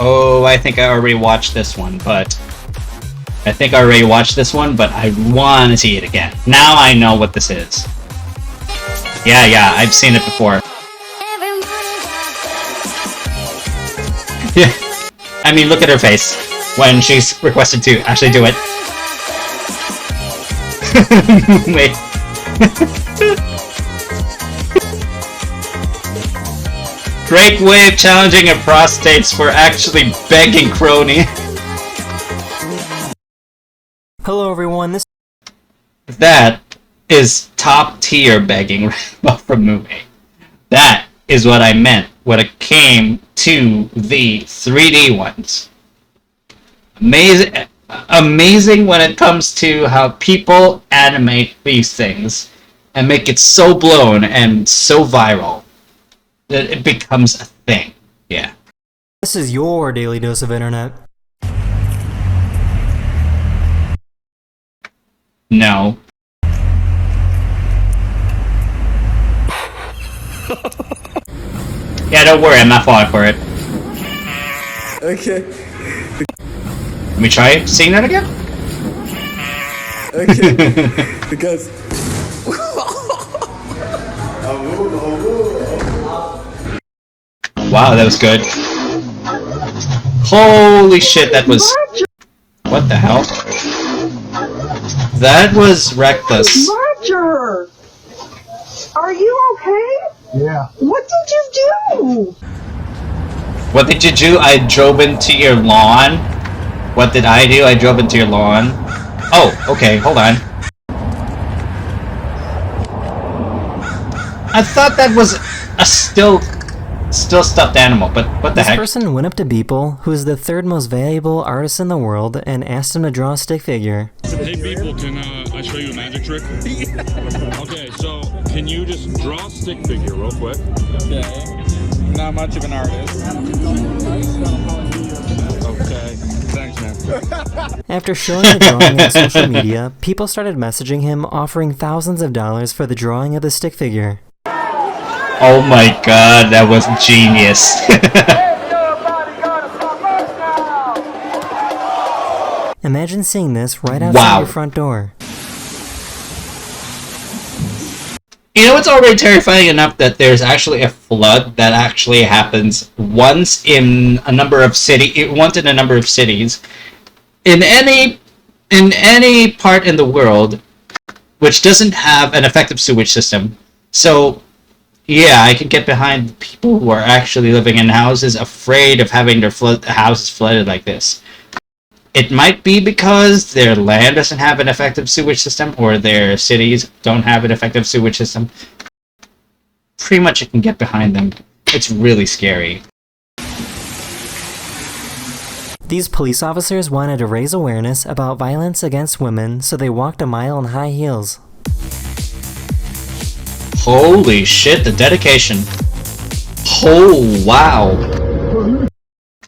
Oh, I think I already watched this one, but... I want to see it again. Now I know what this is. Yeah, I've seen it before. Yeah. I mean, look at her face when she's requested to actually do it. Wait. Great way of challenging a prostates for actually begging crony. Hello everyone, That is top tier begging from movie. That is what I meant when it came to the 3D ones. Amazing when it comes to how people animate these things and make it so blown and so viral that it becomes a thing. Yeah. this is your daily dose of internet. No. Yeah, don't worry, I'm not falling for it. Okay. Let me try seeing that again? Okay. Because... Wow, that was good. Holy shit, that was... What the hell? That was reckless. Roger! Are you okay? Yeah. What did you do? What did you do? I drove into your lawn. What did I do? I drove into your lawn. Oh, okay, hold on. I thought that was a still stuffed animal, but what the heck? This person went up to Beeple, who is the third most valuable artist in the world, and asked him to draw a stick figure. Hey Beeple, can I show you a magic trick? Okay, so can you just draw a stick figure real quick? Okay. Not much of an artist. Okay. Thanks, man. After showing the drawing on social media, people started messaging him offering thousands of dollars for the drawing of the stick figure. Oh my god, that was genius. Imagine seeing this right outside your front door. You know, it's already terrifying enough that there's actually a flood that actually happens once in a number of cities, in any part in the world which doesn't have an effective sewage system. So yeah, I can get behind people who are actually living in houses afraid of having their houses flooded like this. It might be because their land doesn't have an effective sewage system, or their cities don't have an effective sewage system. Pretty much you can get behind them. It's really scary. These police officers wanted to raise awareness about violence against women, so they walked a mile in high heels. Holy shit, the dedication. Oh, wow.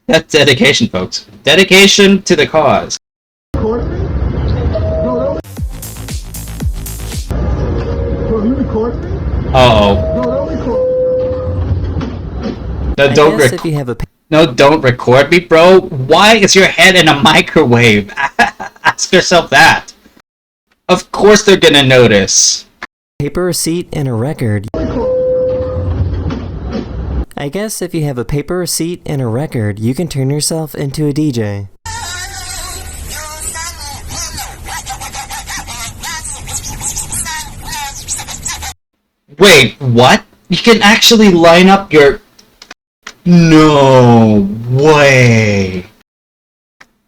That's dedication, folks. Dedication to the cause. Uh-oh. No, don't record me, bro. Why is your head in a microwave? Ask yourself that. Of course they're gonna notice. Paper receipt and a record. I guess if you have a paper receipt and a record, you can turn yourself into a DJ. Wait, what? You can actually line up your... No way.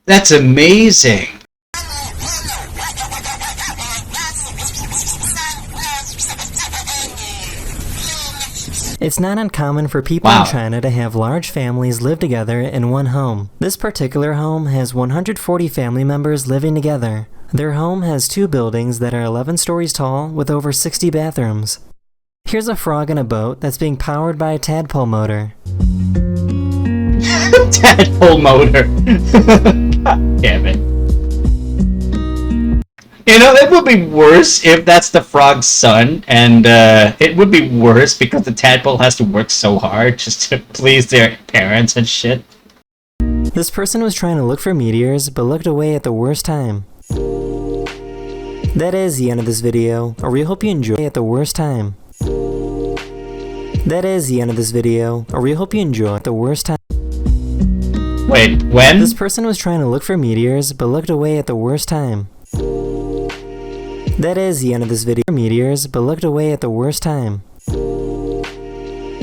That's amazing. It's not uncommon for people in China to have large families live together in one home. This particular home has 140 family members living together. Their home has 2 buildings that are 11 stories tall with over 60 bathrooms. Here's a frog in a boat that's being powered by a tadpole motor. Tadpole motor. Damn it. You know, it would be worse if that's the frog's son, and it would be worse because the tadpole has to work so hard just to please their parents and shit. This person was trying to look for meteors, but looked away at the worst time. That is the end of this video. I really hope you enjoyed at the worst time. That is the end of this video. I really hope you enjoyed at the worst time. Wait, when? This person was trying to look for meteors, but looked away at the worst time. That is the end of this video. Meteors, but looked away at the worst time.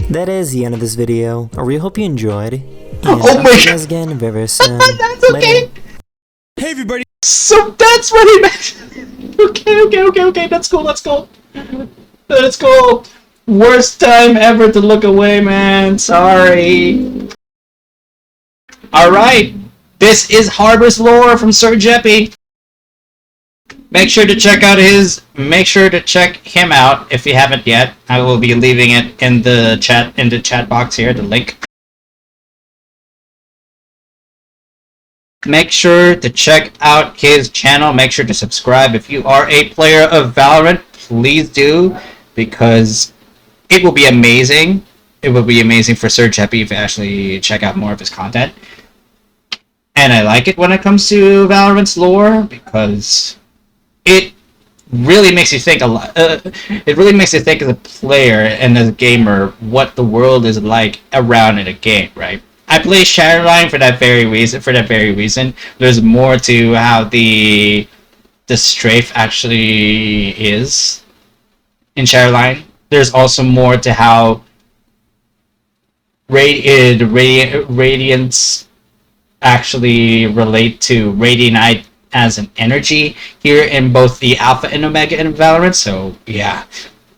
That is the end of this video. I really hope you enjoyed. And Oh my I'll see you God. guys again very soon. That's okay. Later. Hey everybody. So that's what he meant. Okay. That's cool. That's cool. Worst time ever to look away, man. Sorry. Alright. This is Harbor's Lore from Sir Jeppy. Make sure to check him out if you haven't yet. I will be leaving it in the chat box here, the link. Make sure to check out his channel. Make sure to subscribe. If you are a player of Valorant, please do, because it will be amazing. It will be amazing for Sir Jeppy if you actually check out more of his content. And I like it when it comes to Valorant's lore, because it really makes you think a lot. It really makes you think as a player and as a gamer what the world is like around in a game, right? I play Shadowline for that very reason. There's more to how the strafe actually is in Shadowline. There's also more to how Radiants actually relate to Radiant as an energy here in both the Alpha and Omega and Valorant. So yeah,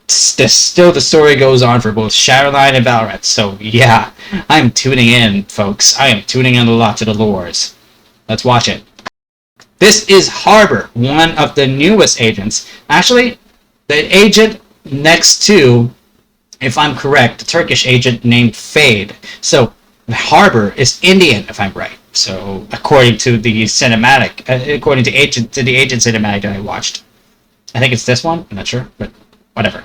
still the story goes on for both Shadowline and Valorant. So yeah, I'm tuning in, folks. I am tuning in a lot to the lores. Let's watch it. This is Harbor, one of the newest agents. Actually, the agent next to, if I'm correct, the Turkish agent named Fade. So Harbor is Indian, if I'm right. So according to the cinematic, according to the agent cinematic that I watched, I think it's this one. I'm not sure, but whatever.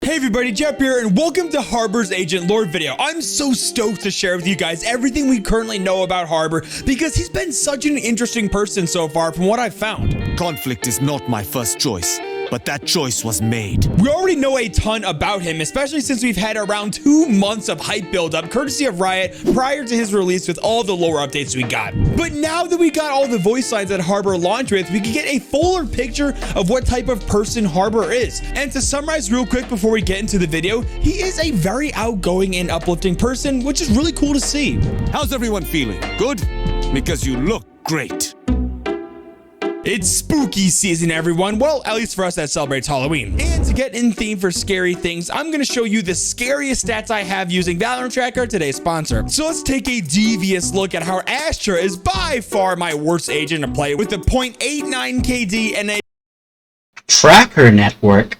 Hey everybody, Jeff here, and welcome to Harbor's Agent Lore video. I'm so stoked to share with you guys everything we currently know about Harbor, because he's been such an interesting person so far from what I've found. Conflict is not my first choice, but that choice was made. We already know a ton about him, especially since we've had around 2 months of hype buildup courtesy of Riot prior to his release with all the lore updates we got. But now that we got all the voice lines that Harbor launched with, we can get a fuller picture of what type of person Harbor is. And to summarize real quick before we get into the video, he is a very outgoing and uplifting person, which is really cool to see. How's everyone feeling? Good? Because you look great. It's spooky season, everyone. Well, at least for us that celebrates Halloween. And to get in theme for scary things, I'm going to show you the scariest stats I have using Valorant Tracker, today's sponsor. So let's take a devious look at how Astra is by far my worst agent to play with a 0.89 KD and a Tracker network.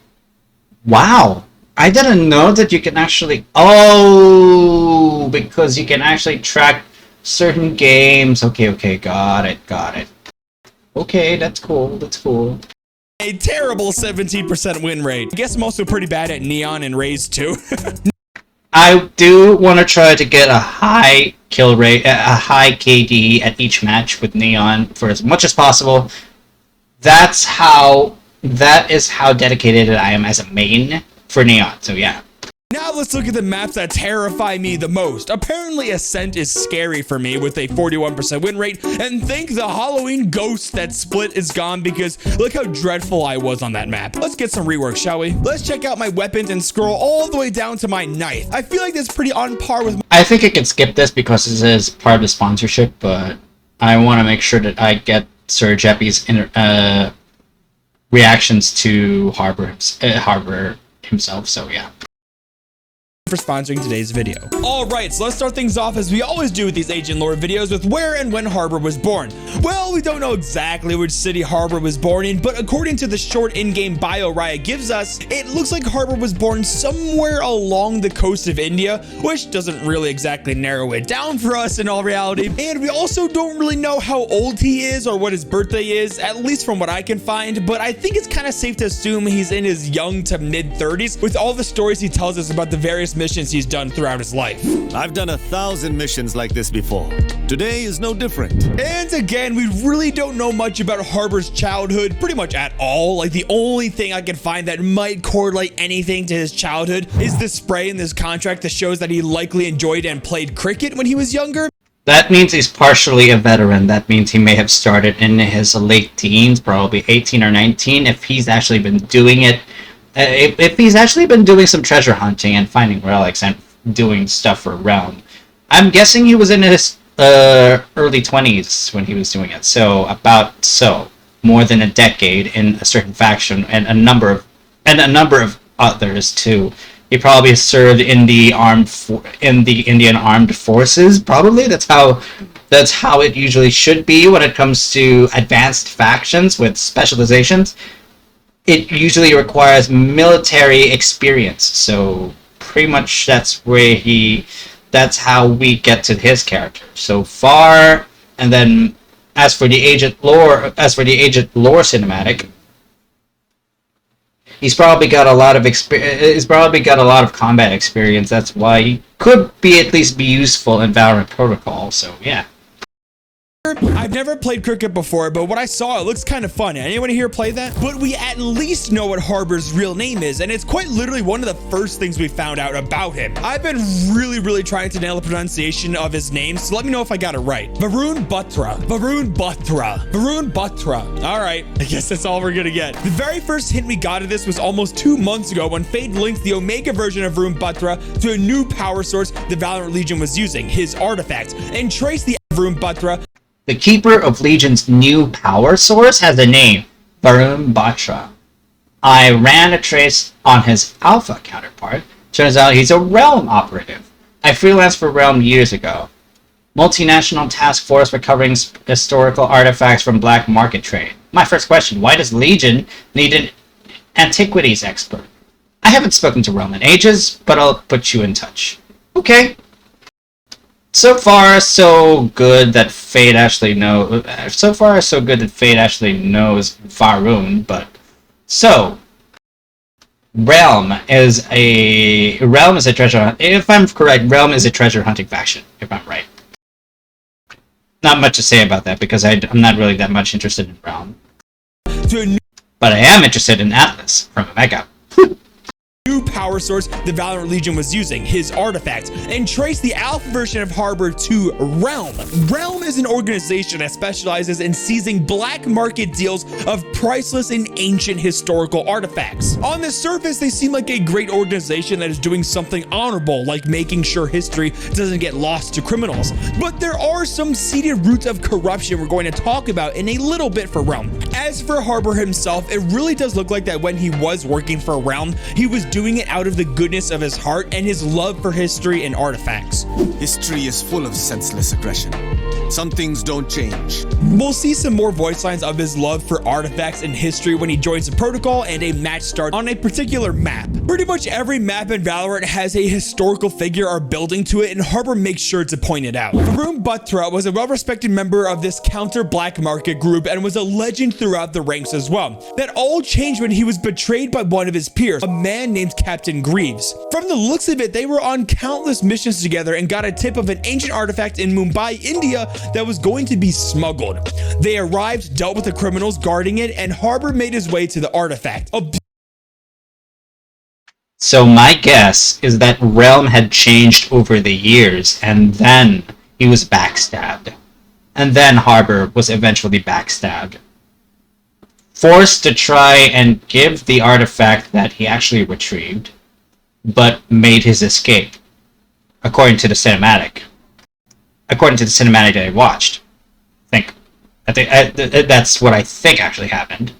Wow. I didn't know that you can actually... Oh, because you can actually track certain games. Okay, got it. Okay, that's cool. a terrible 17% win rate. I guess I'm also pretty bad at Neon and Raze too. I do want to try to get a high kill rate, a high KD at each match with Neon for as much as possible. That is how dedicated I am as a main for Neon, so yeah. Now let's look at the maps that terrify me the most. Apparently Ascent is scary for me with a 41% win rate, and thank the Halloween ghost that Split is gone, because look how dreadful I was on that map. Let's get some rework, shall we? Let's check out my weapons and scroll all the way down to my knife. I feel like that's pretty on par with... I think I can skip this because this is part of the sponsorship, but I want to make sure that I get Sir Jeppy's reactions to Harbor himself, so yeah. For sponsoring today's video. Alright, so let's start things off as we always do with these Agent Lore videos with where and when Harbor was born. Well, we don't know exactly which city Harbor was born in, but according to the short in-game bio Riot gives us, it looks like Harbor was born somewhere along the coast of India, which doesn't really exactly narrow it down for us in all reality. And we also don't really know how old he is or what his birthday is, at least from what I can find, but I think it's kind of safe to assume he's in his young to mid 30s with all the stories he tells us about the various missions he's done throughout his life. I've done 1,000 missions like this before. Today is no different. And again, we really don't know much about Harbor's childhood, pretty much at all. Like, the only thing I can find that might correlate anything to his childhood is the spray in this contract that shows that he likely enjoyed and played cricket when he was younger. That means he's partially a veteran. That means he may have started in his late teens, probably 18 or 19, if he's actually been doing it. If he's actually been doing some treasure hunting and finding relics and doing stuff for Realm. I'm guessing he was in his early 20s when he was doing it. So, more than a decade in a certain faction and a number of others too. He probably served in the Indian Armed Forces. Probably that's how it usually should be when it comes to advanced factions with specializations. It usually requires military experience. So pretty much that's how we get to his character so far. And then as for the Agent Lore cinematic. He's probably got a lot of combat experience. That's why he could at least be useful in Valorant Protocol. So yeah. I've never played cricket before, but what I saw, it looks kind of fun. Anyone here play that? But we at least know what Harbor's real name is, and it's quite literally one of the first things we found out about him. I've been really trying to nail the pronunciation of his name, so let me know if I got it right. Varun Batra. All right, I guess that's all we're gonna get. The very first hint we got of this was almost 2 months ago when Fade linked the Omega version of Varun Batra to a new power source the Valorant Legion was using, his artifacts, and traced the Varun Batra. The Keeper of Legion's new power source has a name, Varun Batra. I ran a trace on his alpha counterpart. Turns out he's a Realm operative. I freelanced for Realm years ago. Multinational task force recovering historical artifacts from black market trade. My first question, why does Legion need an antiquities expert? I haven't spoken to Realm in ages, but I'll put you in touch. Okay. So far, so good that Fade actually knows. So far, so good that Fade actually knows Varun. But so, Realm is a treasure. If I'm correct, Realm is a treasure hunting faction. If I'm right. Not much to say about that because I'm not really that much interested in Realm. But I am interested in Atlas from Omega. New power source the Valorant Legion was using, his artifacts, and trace the alpha version of Harbor to Realm. Realm is an organization that specializes in seizing black market deals of priceless and ancient historical artifacts. On the surface, they seem like a great organization that is doing something honorable, like making sure history doesn't get lost to criminals. But there are some seeded roots of corruption we're going to talk about in a little bit for Realm. As for Harbor himself, it really does look like that when he was working for Realm, he was doing it out of the goodness of his heart and his love for history and artifacts. History is full of senseless aggression. Some things don't change. We'll see some more voice lines of his love for artifacts and history when he joins the protocol and a match starts on a particular map. Pretty much every map in Valorant has a historical figure or building to it, and Harbor makes sure to point it out. Varun Batra was a well-respected member of this counter black market group and was a legend throughout the ranks as well. That all changed when he was betrayed by one of his peers, a man named Captain Greaves. From the looks of it, they were on countless missions together and got a tip of an ancient artifact in Mumbai, India that was going to be smuggled. They arrived, dealt with the criminals guarding it, and Harbor made his way to the artifact. So my guess is that Realm had changed over the years, and then he was backstabbed. And then Harbor was eventually backstabbed. Forced to try and give the artifact that he actually retrieved, but made his escape, according to the cinematic. According to the cinematic that I watched. I think that's what I think actually happened.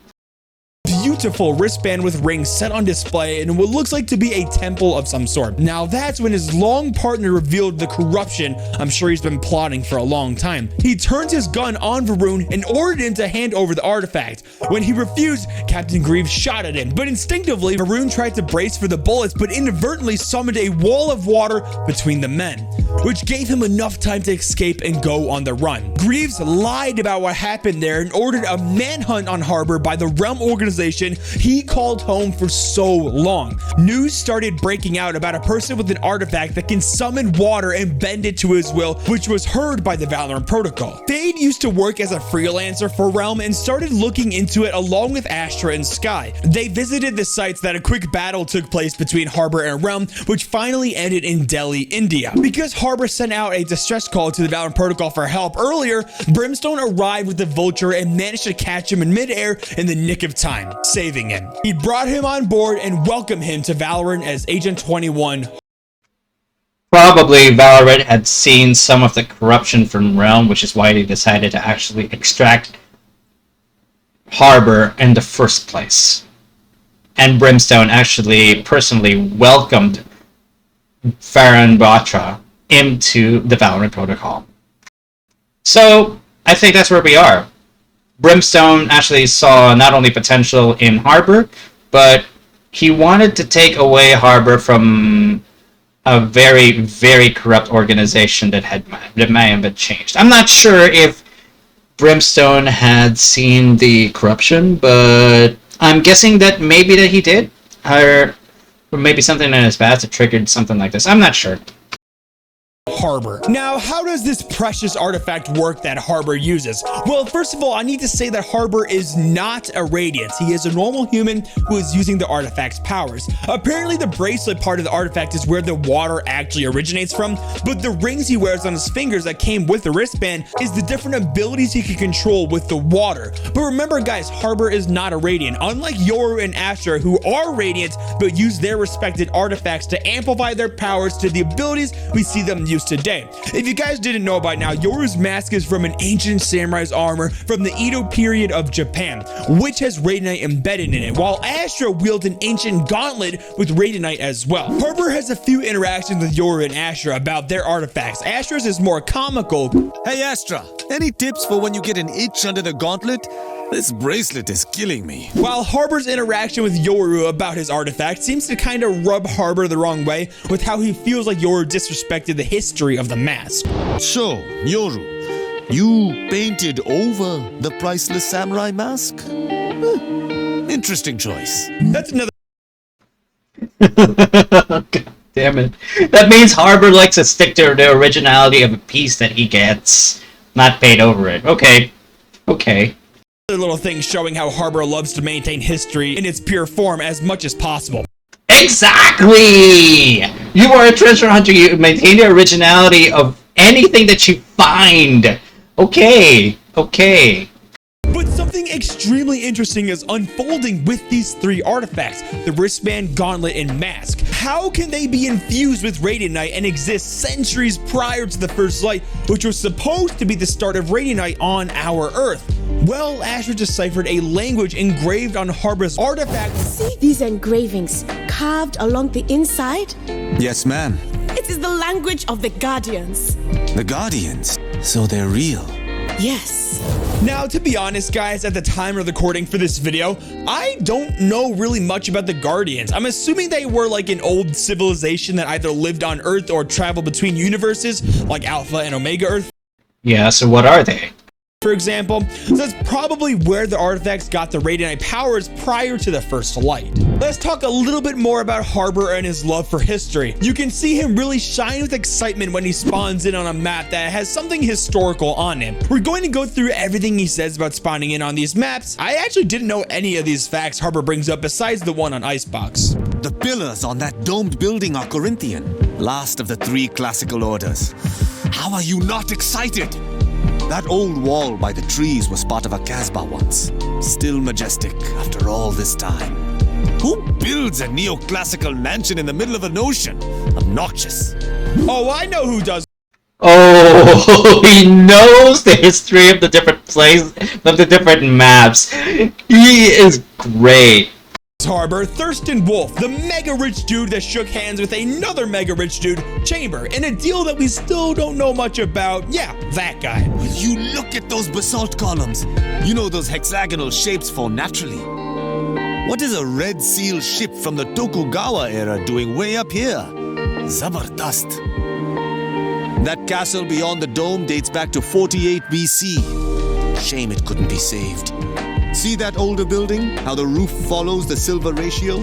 Beautiful wristband with rings set on display in what looks like to be a temple of some sort. Now that's when his long partner revealed the corruption I'm sure he's been plotting for a long time. He turned his gun on Varun and ordered him to hand over the artifact. When he refused, Captain Greaves shot at him, but instinctively Varun tried to brace for the bullets but inadvertently summoned a wall of water between the men. which gave him enough time to escape and go on the run. Greaves lied about what happened there and ordered a manhunt on Harbor by the realm organization he called home for so long. News started breaking out about a person with an artifact that can summon water and bend it to his will, which was heard by the Valorant Protocol. Fade used to work as a freelancer for Realm and started looking into it along with Astra and Sky. They visited the sites that a quick battle took place between Harbor and Realm, which finally ended in Delhi, India. Because Harbor sent out a distress call to the Valorant Protocol for help earlier, Brimstone arrived with the Vulture and managed to catch him in midair in the nick of time, saving him. He brought him on board and welcomed him to Valorant as Agent 21. Probably Valorant had seen some of the corruption from Realm, which is why they decided to actually extract Harbor in the first place. And Brimstone actually personally welcomed Farron Batra into the Valorant Protocol. So, I think that's where we are. Brimstone actually saw not only potential in Harbor, but he wanted to take away Harbor from a very, very corrupt organization that may have been changed. I'm not sure if Brimstone had seen the corruption, but I'm guessing that maybe that he did, or maybe something in his past that triggered something like this. I'm not sure. Harbor. Now, how does this precious artifact work that Harbor uses? Well, first of all, I need to say that Harbor is not a Radiant. He is a normal human who is using the artifact's powers. Apparently, the bracelet part of the artifact is where the water actually originates from, but the rings he wears on his fingers that came with the wristband is the different abilities he can control with the water. But remember, guys, Harbor is not a Radiant. Unlike Yoru and Astra, who are Radiant, but use their respected artifacts to amplify their powers to the abilities we see them use today. If you guys didn't know by now, Yoru's mask is from an ancient samurai's armor from the Edo period of Japan, which has Radiant embedded in it, while Astra wields an ancient gauntlet with Radiant as well. Harbor has a few interactions with Yoru and Astra about their artifacts. Astra's is more comical. Hey Astra, any tips for when you get an itch under the gauntlet? This bracelet is killing me. While Harbor's interaction with Yoru about his artifact seems to kind of rub Harbor the wrong way with how he feels like Yoru disrespected the history of the mask. So, Yoru, you painted over the priceless samurai mask? Interesting choice. That's another. God damn it. That means Harbor likes to stick to the originality of a piece that he gets, not paid over it. Okay. Okay. Little thing showing how Harbor loves to maintain history in its pure form as much as possible. Exactly! You are a treasure hunter. You maintain the originality of anything that you find. Okay. Okay. But something extremely interesting is unfolding with these three artifacts, the wristband, gauntlet, and mask. How can they be infused with Radiant Night and exist centuries prior to the First Light, which was supposed to be the start of Radiant Night on our Earth? Well, Asher deciphered a language engraved on Harbor's artifact. See these engravings carved along the inside? Yes, ma'am. It is the language of the Guardians. The Guardians? So they're real. Yes. Now, to be honest, guys, at the time of recording for this video, I don't know really much about the Guardians. I'm assuming they were like an old civilization that either lived on Earth or traveled between universes, like Alpha and Omega Earth. Yeah, so what are they? For example, so that's probably where the artifacts got the Radiant Night powers prior to the First Light. Let's talk a little bit more about Harbor and his love for history. You can see him really shine with excitement when he spawns in on a map that has something historical on him. We're going to go through everything he says about spawning in on these maps. I actually didn't know any of these facts Harbor brings up besides the one on Icebox. The pillars on that domed building are Corinthian, last of the three classical orders. How are you not excited? That old wall by the trees was part of a Casbah once. Still majestic after all this time. Who builds a neoclassical mansion in the middle of an ocean? Obnoxious. Oh, I know who does. Oh, he knows the history of the different places, of the different maps. He is great. Harbor, Thurston Wolf, the mega rich dude that shook hands with another mega rich dude, Chamber, in a deal that we still don't know much about. Yeah, that guy. Will you look at those basalt columns? You know those hexagonal shapes form naturally. What is a Red Seal ship from the Tokugawa era doing way up here? Zabardast. That castle beyond the dome dates back to 48 BC. Shame it couldn't be saved. See that older building? How the roof follows the silver ratio?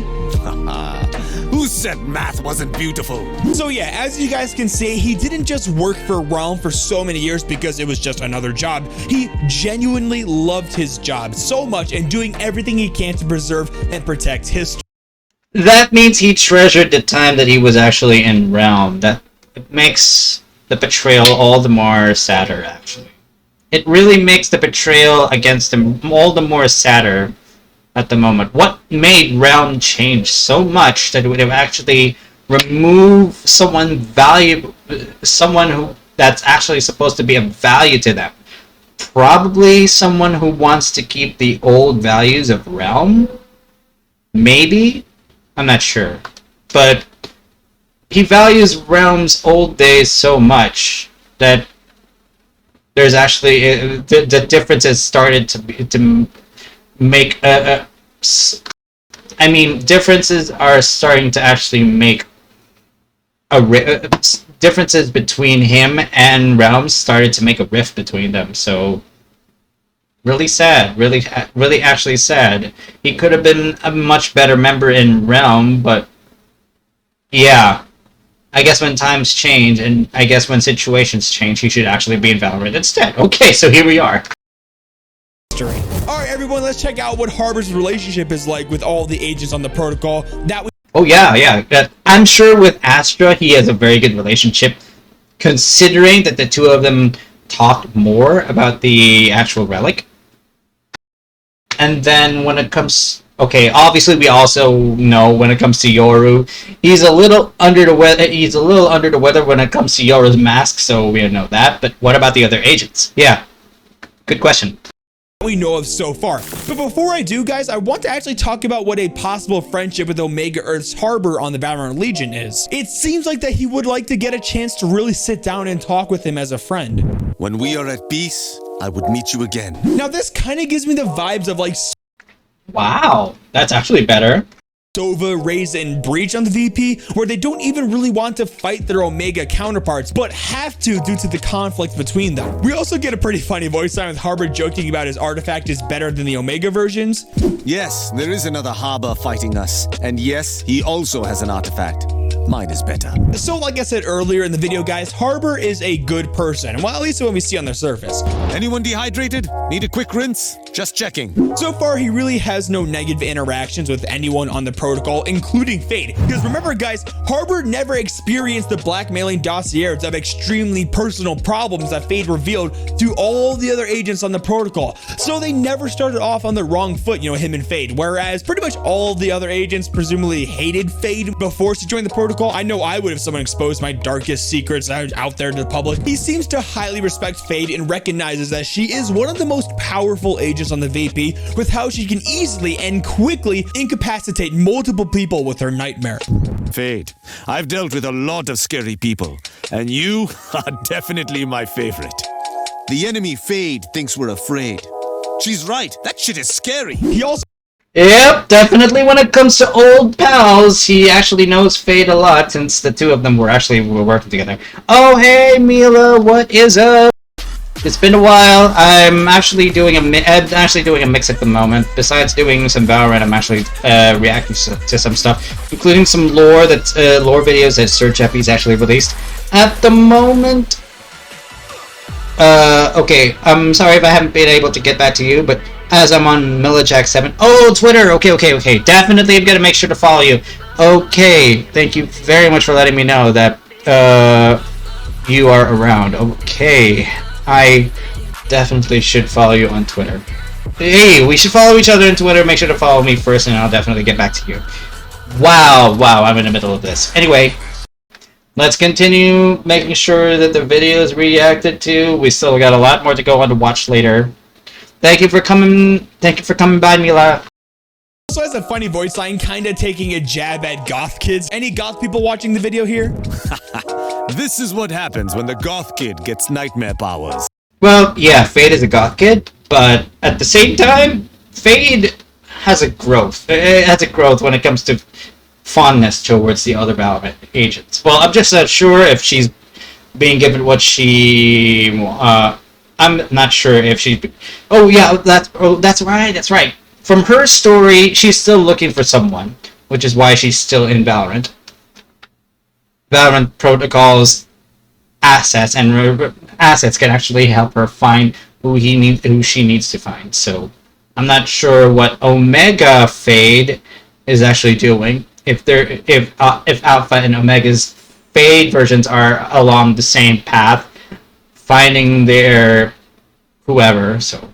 Who said math wasn't beautiful? So yeah, as you guys can see, he didn't just work for Realm for so many years because it was just another job. He genuinely loved his job so much and doing everything he can to preserve and protect history. That means he treasured the time that he was actually in Realm. That makes the betrayal all the more sadder, actually. It really makes the betrayal against him all the more sadder at the moment. What made Realm change so much that it would have actually remove someone valuable, someone who that's actually supposed to be of value to them? Probably someone who wants to keep the old values of Realm? Maybe? I'm not sure. But he values Realm's old days so much that there's actually the differences started to make I mean, differences are starting to actually make differences between him and Realms started to make a rift between them. So really sad, really actually sad. He could have been a much better member in Realm, but yeah, I guess when times change, and I guess when situations change, he should actually be in Valorant instead. Okay, so here we are. Alright everyone, let's check out what Harbor's relationship is like with all the agents on the protocol. Oh yeah. I'm sure with Astra, he has a very good relationship, considering that the two of them talked more about the actual relic. And then when it comes... Okay, obviously we also know when it comes to Yoru, he's a little under the weather. He's a little under the weather when it comes to Yoru's mask, so we know that. But what about the other agents? Yeah, good question. We know of so far. But before I do, guys, I want to actually talk about what a possible friendship with Omega Earth's Harbor on the Valorant Legion is. It seems like that he would like to get a chance to really sit down and talk with him as a friend. When we are at peace, I would meet you again. Now this kind of gives me the vibes of like Wow, that's actually better. Sova, Raze, and Breach on the VP, where they don't even really want to fight their Omega counterparts, but have to due to the conflict between them. We also get a pretty funny voice line with Harbor joking about his artifact is better than the Omega versions. Yes, there is another Harbor fighting us. And yes, he also has an artifact. Mine is better. So like I said earlier in the video, guys, Harbor is a good person. Well, at least what we see on the surface. Anyone dehydrated? Need a quick rinse? Just checking. So far, he really has no negative interactions with anyone on the protocol, including Fade. Because remember, guys, Harbor never experienced the blackmailing dossiers of extremely personal problems that Fade revealed to all the other agents on the protocol. So they never started off on the wrong foot, you know, him and Fade. Whereas pretty much all the other agents presumably hated Fade before she joined the protocol. I know I would if someone exposed my darkest secrets out there to the public. He seems to highly respect Fade and recognizes that she is one of the most powerful agents on the VP, with how she can easily and quickly incapacitate multiple people with her nightmare. Fade, I've dealt with a lot of scary people, and you are definitely my favorite. The enemy Fade thinks we're afraid. She's right, that shit is scary. He also Yep, definitely when it comes to old pals, he actually knows Fade a lot since the two of them were working together. Oh, hey, Mila, what is up? It's been a while. I'm actually doing a mix at the moment. Besides doing some Valorant, I'm actually reacting to some stuff, including some lore videos that Sir Cheppy's actually released. At the moment, okay, I'm sorry if I haven't been able to get back to you, but as I'm on Milajack7. Oh, Twitter! Okay. Definitely I'm gonna make sure to follow you. Okay, thank you very much for letting me know that, you are around. Okay, I definitely should follow you on Twitter. Hey, we should follow each other on Twitter. Make sure to follow me first, and I'll definitely get back to you. Wow, I'm in the middle of this. Anyway, let's continue making sure that the video is reacted to. We still got a lot more to go on to watch later. Thank you for coming by, Mila. also has a funny voice line, kind of taking a jab at goth kids. Any goth people watching the video here? This is what happens when the goth kid gets nightmare powers. Well, yeah, Fade is a goth kid, but at the same time, Fade has a growth. It has a growth when it comes to fondness towards the other Valorant agents. Well, I'm just not sure if she's being given what she. I'm not sure if she. Oh yeah, that's right. From her story, she's still looking for someone, which is why she's still in Valorant. Valorant protocols, assets, and assets can actually help her find who she needs to find. So I'm not sure what Omega Fade is actually doing. If Alpha and Omega's Fade versions are along the same path, finding their whoever. So.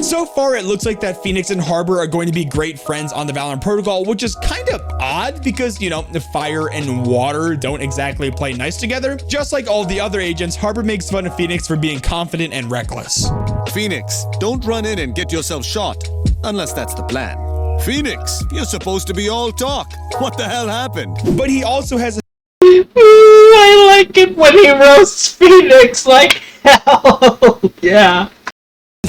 So far, it looks like that Phoenix and Harbor are going to be great friends on the Valorant protocol, which is kind of odd because, you know, the fire and water don't exactly play nice together. Just like all the other agents, Harbor makes fun of Phoenix for being confident and reckless. Phoenix, don't run in and get yourself shot, unless that's the plan. Phoenix, you're supposed to be all talk. What the hell happened? But he also has a I like it when he roasts Phoenix like hell. Yeah.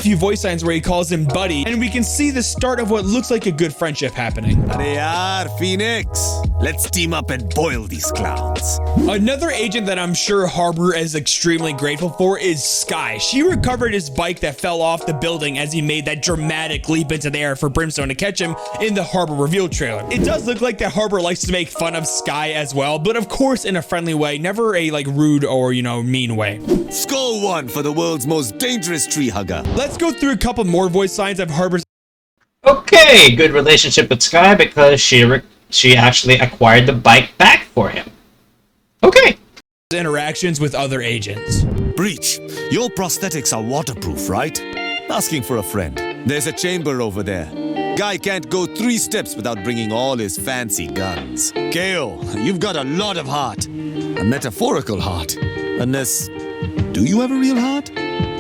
few voice signs where he calls him buddy, and we can see the start of what looks like a good friendship happening. Arey yaar, Phoenix. Let's team up and boil these clowns. Another agent that I'm sure Harbor is extremely grateful for is Sky. She recovered his bike that fell off the building as he made that dramatic leap into the air for Brimstone to catch him in the Harbor reveal trailer. It does look like that Harbor likes to make fun of Sky as well, but of course in a friendly way, never a like rude or, you know, mean way. Score one for the world's most dangerous tree hugger. Let's go through a couple more voice signs of Harbor's. Okay, good relationship with Sky because she actually acquired the bike back for him. Okay. Interactions with other agents. Breach, your prosthetics are waterproof, right? Asking for a friend. There's a chamber over there. Guy can't go 3 steps without bringing all his fancy guns. KO, you've got a lot of heart. A metaphorical heart. Unless... do you have a real heart?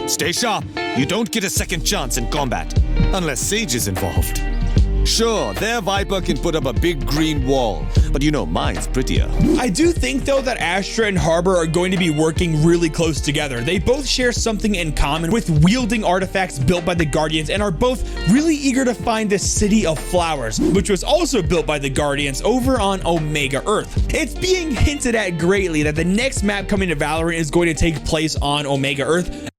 Stay sharp. You don't get a second chance in combat. Unless Sage is involved. Sure, their Viper can put up a big green wall, but you know mine's prettier. I do think though that Astra and Harbor are going to be working really close together. They both share something in common with wielding artifacts built by the Guardians and are both really eager to find the City of Flowers, which was also built by the Guardians over on Omega Earth. It's being hinted at greatly that the next map coming to Valorant is going to take place on Omega Earth.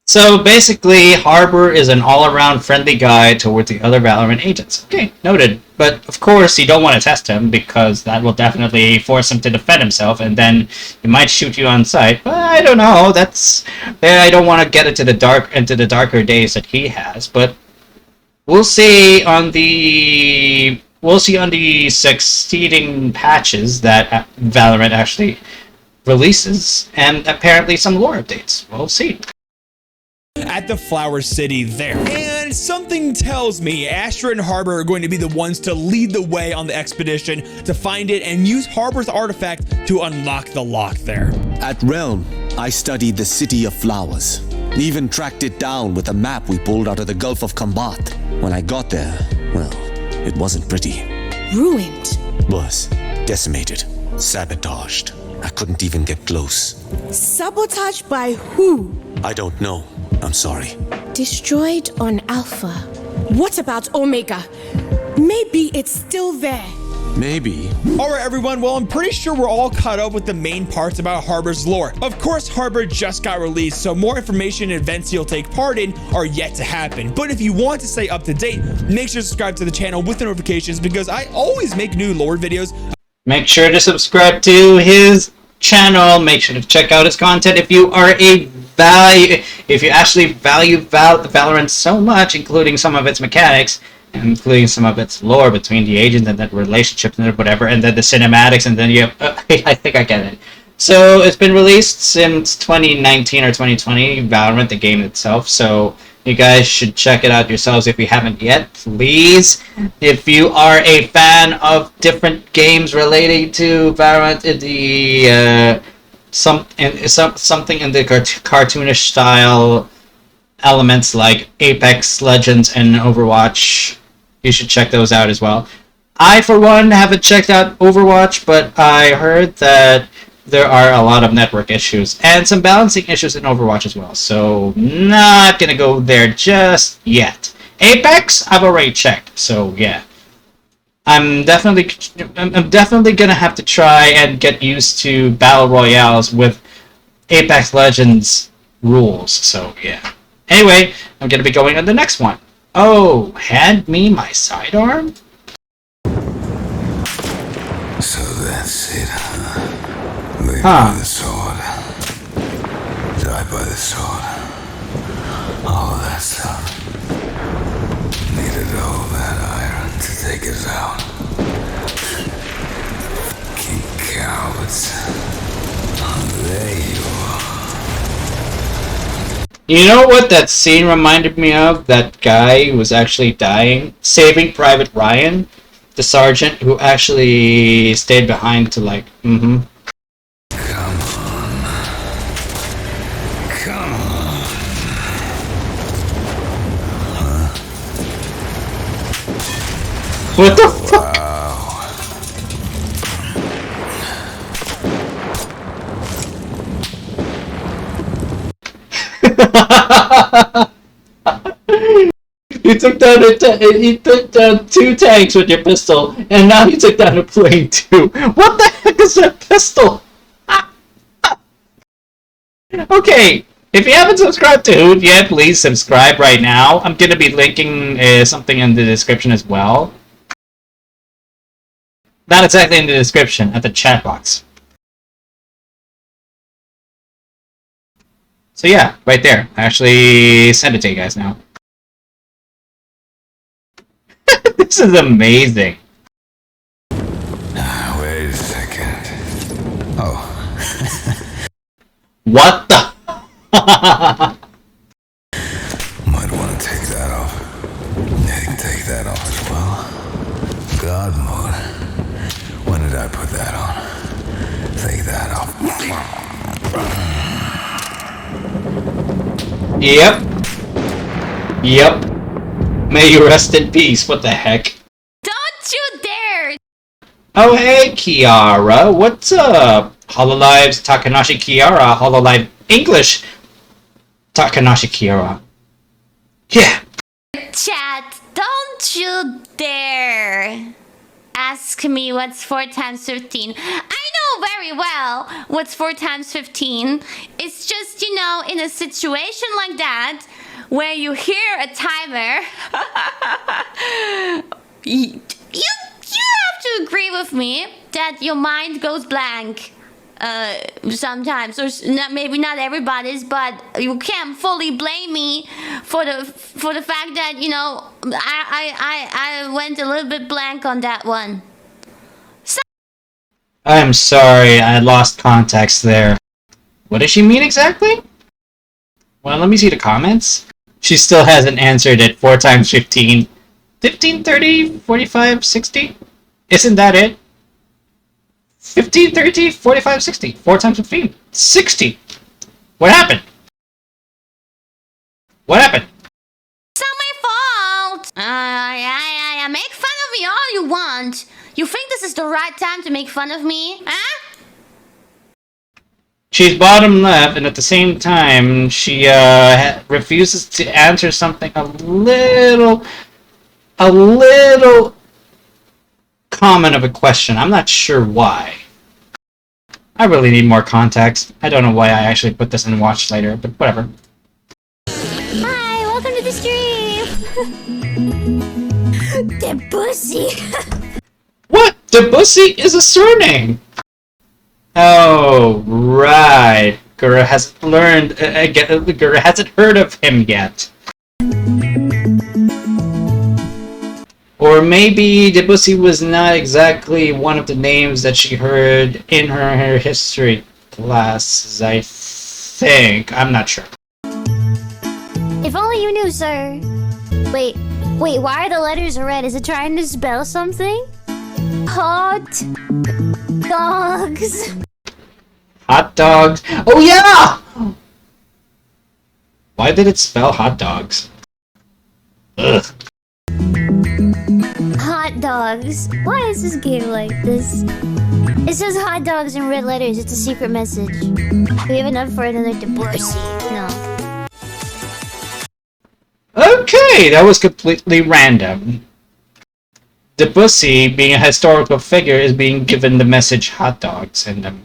So basically, Harbor is an all-around friendly guy toward the other Valorant agents. Okay, noted. But of course, you don't want to test him because that will definitely force him to defend himself, and then he might shoot you on sight. But I don't know. I don't want to get into the darker days that he has. But we'll see on the succeeding patches that Valorant actually releases, and apparently some lore updates. We'll see. At the Flower City there. And something tells me Astra and Harbor are going to be the ones to lead the way on the expedition to find it and use Harbor's artifact to unlock the lock there. At Realm, I studied the City of Flowers. Even tracked it down with a map we pulled out of the Gulf of Combat. When I got there, well, it wasn't pretty. Ruined. Was decimated, sabotaged. I couldn't even get close. Sabotaged by who? I don't know. I'm sorry. Destroyed on Alpha. What about Omega? Maybe it's still there. Maybe. Alright everyone, well I'm pretty sure we're all caught up with the main parts about Harbor's lore. Of course Harbor just got released, so more information and events he'll take part in are yet to happen. But if you want to stay up to date, make sure to subscribe to the channel with the notifications because I always make new lore videos. Make sure to subscribe to his channel. Make sure to check out his content if you are if you actually value Valorant so much, including some of its mechanics, and including some of its lore between the agents and that relationships and whatever, and then the cinematics, and then you have, I think I get it. So it's been released since 2019 or 2020, Valorant, the game itself, so you guys should check it out yourselves if you haven't yet, please. If you are a fan of different games relating to Valorant, something in the cartoonish style elements like Apex Legends and Overwatch, you should check those out as well. I, for one, haven't checked out Overwatch, but I heard that there are a lot of network issues and some balancing issues in Overwatch as well, so not gonna go there just yet. Apex, I've already checked, so yeah. I'm definitely gonna have to try and get used to battle royales with Apex Legends rules. So yeah. Anyway, I'm gonna be going on the next one. Oh, hand me my sidearm? So that's it, huh? Live by the sword. Die by the sword. All that stuff. Needed all that iron to take us out. Fucking cowards. Oh, there you are. You know what that scene reminded me of? That guy who was actually dying? Saving Private Ryan? The sergeant who actually stayed behind to like, Come on. Come on. What the fuck? You took down 2 tanks with your pistol, and now you took down a plane too. What the heck is that pistol? Okay, if you haven't subscribed to Hoot yet, please subscribe right now. I'm gonna be linking something in the description as well. Not exactly in the description, at the chat box. So yeah, right there. I actually sent it to you guys now. This is amazing. Wait a second. Oh. What the? Might want to take that off. Take that off as well. God mode. When did I put that on? Take that off. Yep. May you rest in peace. What the heck? Don't you dare! Oh hey, Kiara. What's up? Hololive's Takanashi Kiara. Hololive English Takanashi Kiara. Yeah. Chat, don't you dare ask me what's 4 times 15. I know very well what's 4 times 15. It's just, you know, in a situation like that, where you hear a timer, you have to agree with me that your mind goes blank. Sometimes, or maybe not everybody's, but you can't fully blame me for the fact that, you know, I went a little bit blank on that one. So I'm sorry, I lost context there. What does she mean exactly? Well, let me see the comments. She still hasn't answered it. 4 times 15. 15, 30, 45, 60? Isn't that it? 15, 30, 45, 60. 4 times 15. 60. What happened? What happened? it's not my fault. Yeah. Make fun of me all you want. You think this is the right time to make fun of me? Huh? She's bottom left, and at the same time, she refuses to answer something a little common of a question. I'm not sure why. I really need more context. I don't know why I actually put this in watch later, but whatever. Hi, welcome to the stream. Debussy. What? Debussy is a surname. Oh, right. Gura hasn't learned. Gura hasn't heard of him yet. Or maybe Debussy was not exactly one of the names that she heard in her history classes, I think. I'm not sure. If only you knew, sir. Wait, why are the letters red? Is it trying to spell something? Hot dogs. Hot dogs. Oh, yeah! Why did it spell hot dogs? Ugh. Hot dogs. Why is this game like this? It says hot dogs in red letters. It's a secret message. We have enough for another Debussy. No. Okay, that was completely random. the Bussy, being a historical figure, is being given the message hot dogs, and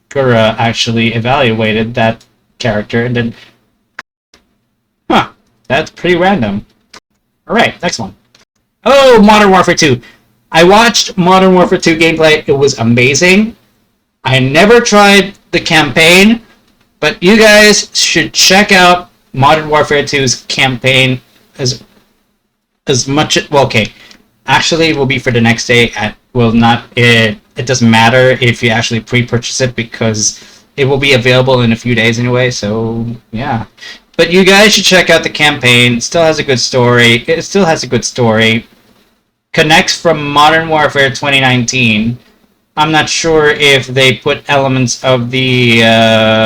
Gura actually evaluated that character, and then, huh, that's pretty random. Alright, next one. Oh, Modern Warfare 2. I watched Modern Warfare 2 gameplay. It was amazing. I never tried the campaign, but you guys should check out Modern Warfare 2's campaign as much. Well, okay, actually, it will be for the next day. It doesn't matter if you actually pre-purchase it because it will be available in a few days anyway. So yeah, but you guys should check out the campaign. It still has a good story. Connects from Modern Warfare 2019. I'm not sure if they put elements of the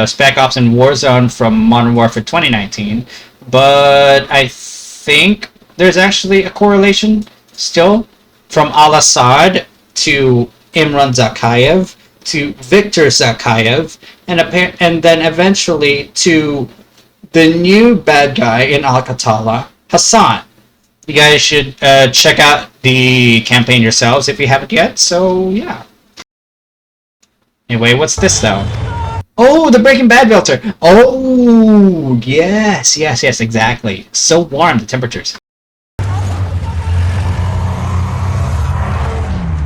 Spec Ops and Warzone from Modern Warfare 2019, but I think there's actually a correlation still from Al-Assad to Imran Zakayev to Viktor Zakayev, and then eventually to the new bad guy in Al-Qatala, Hassan. You guys should check out the campaign yourselves if you haven't yet, so yeah. Anyway, what's this though? Oh, the Breaking Bad filter! Oh, yes, exactly. So warm, the temperatures.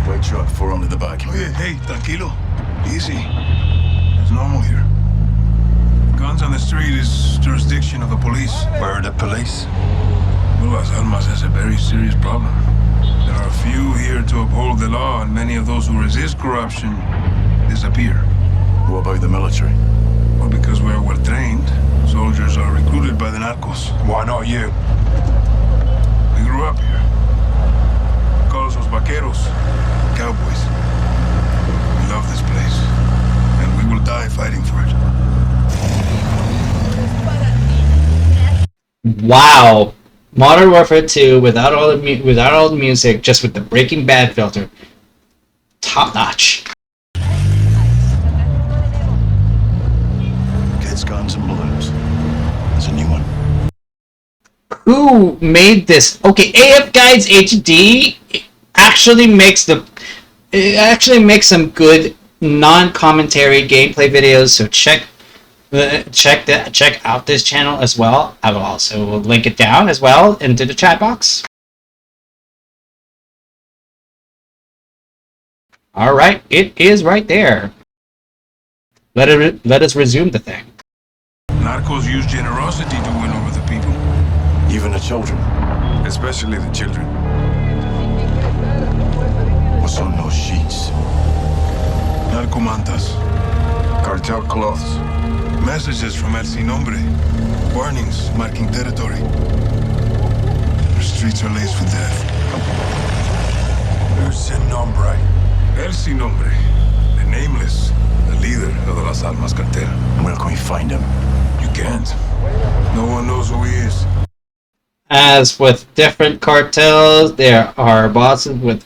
White truck, 4 under the back. Oh yeah, hey, tranquilo. Easy. It's normal here. Guns on the street is jurisdiction of the police. Where are the police? Well, Las Almas has a very serious problem. There are few here to uphold the law, and many of those who resist corruption disappear. What about the military? Well, because we're well trained, soldiers are recruited by the narcos. Why not you? We grew up here. We call ourselves vaqueros, cowboys. We love this place, and we will die fighting for it. Wow. Modern Warfare 2 without all the music, just with the Breaking Bad filter. Top notch. Kids, guns, and balloons. There's a new one. Who made this? Okay, AF Guides HD actually makes some good non-commentary gameplay videos. So check out this channel as well. I will also link it down as well into the chat box. All right, it is right there. Let us resume the thing. Narcos use generosity to win over the people. Even the children. Especially the children. What's on those sheets? Narcomantas. Cartel cloths. Messages from El Sin Nombre. Warnings marking territory. Our streets are laced with death. Who's Sin Nombre? El Sin Nombre. The nameless. The leader of the Las Almas cartel. Where can we find him? You can't. No one knows who he is. As with different cartels, there are bosses with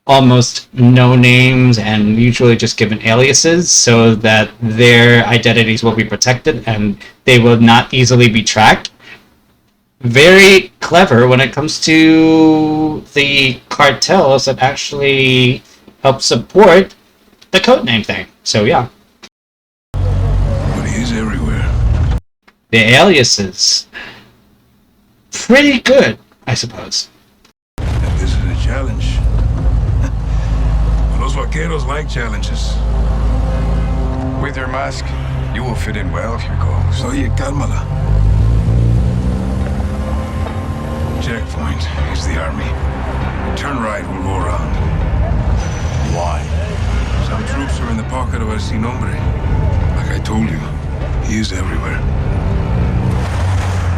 almost no names and usually just given aliases so that their identities will be protected and they will not easily be tracked. Very clever when it comes to the cartels that actually help support the codename thing. So yeah. But he is everywhere. The aliases. Pretty good, I suppose. And this is a challenge. Los vaqueros like challenges. With your mask, you will fit in well here, goes. Oye, cálmala. Checkpoint is the army. Turn right, we'll go around. Why? Some troops are in the pocket of El Sin Nombre. Like I told you, he is everywhere.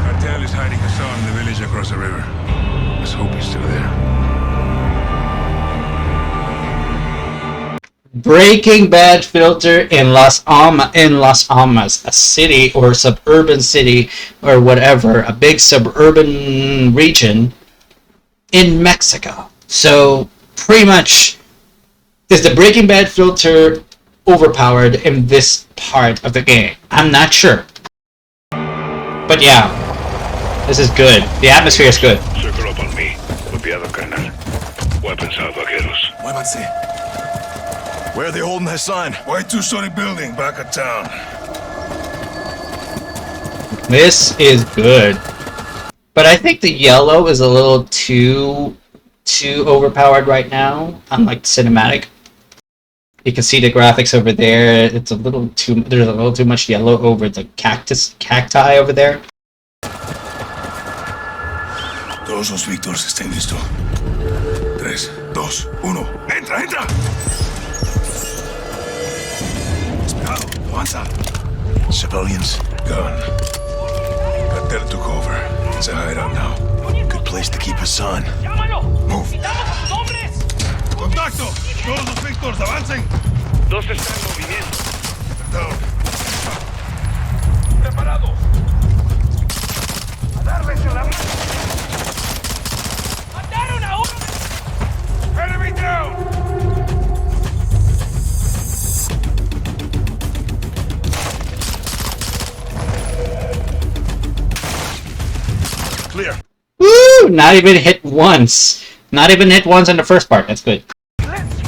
Cartel is hiding Hassan in the village across the river. Let's hope he's still there. Breaking Bad filter in Las Almas, a city or suburban city or whatever, a big suburban region in Mexico. So pretty much, is the Breaking Bad filter overpowered in this part of the game? I'm not sure. But yeah, this is good. The atmosphere is good. Circle up on me with the other gunner. Weapons out, vaqueros. Muévanse. Where are they holding Hassan? White two-story building back of town. This is good. But I think the yellow is a little too overpowered right now, unlike cinematic. You can see the graphics over there. It's a little too. There's a little too much yellow over the cacti over there. Todos los Víctors estén listos. 3, 2, 1. ¡Entra, entra! Esperado, avanza. Civilians, gone. Cartel took over. It's a hideout now. Good place to keep Hassan. Move. ¡Contacto! ¡Todos los Víctors, avancen! Dos están en movimiento. Down. ¡Preparados! ¡A darles en la mano! ¡Mataron a uno! ¡Enemy down! Clear. Woo! Not even hit once. Not even hit once in the first part. That's good.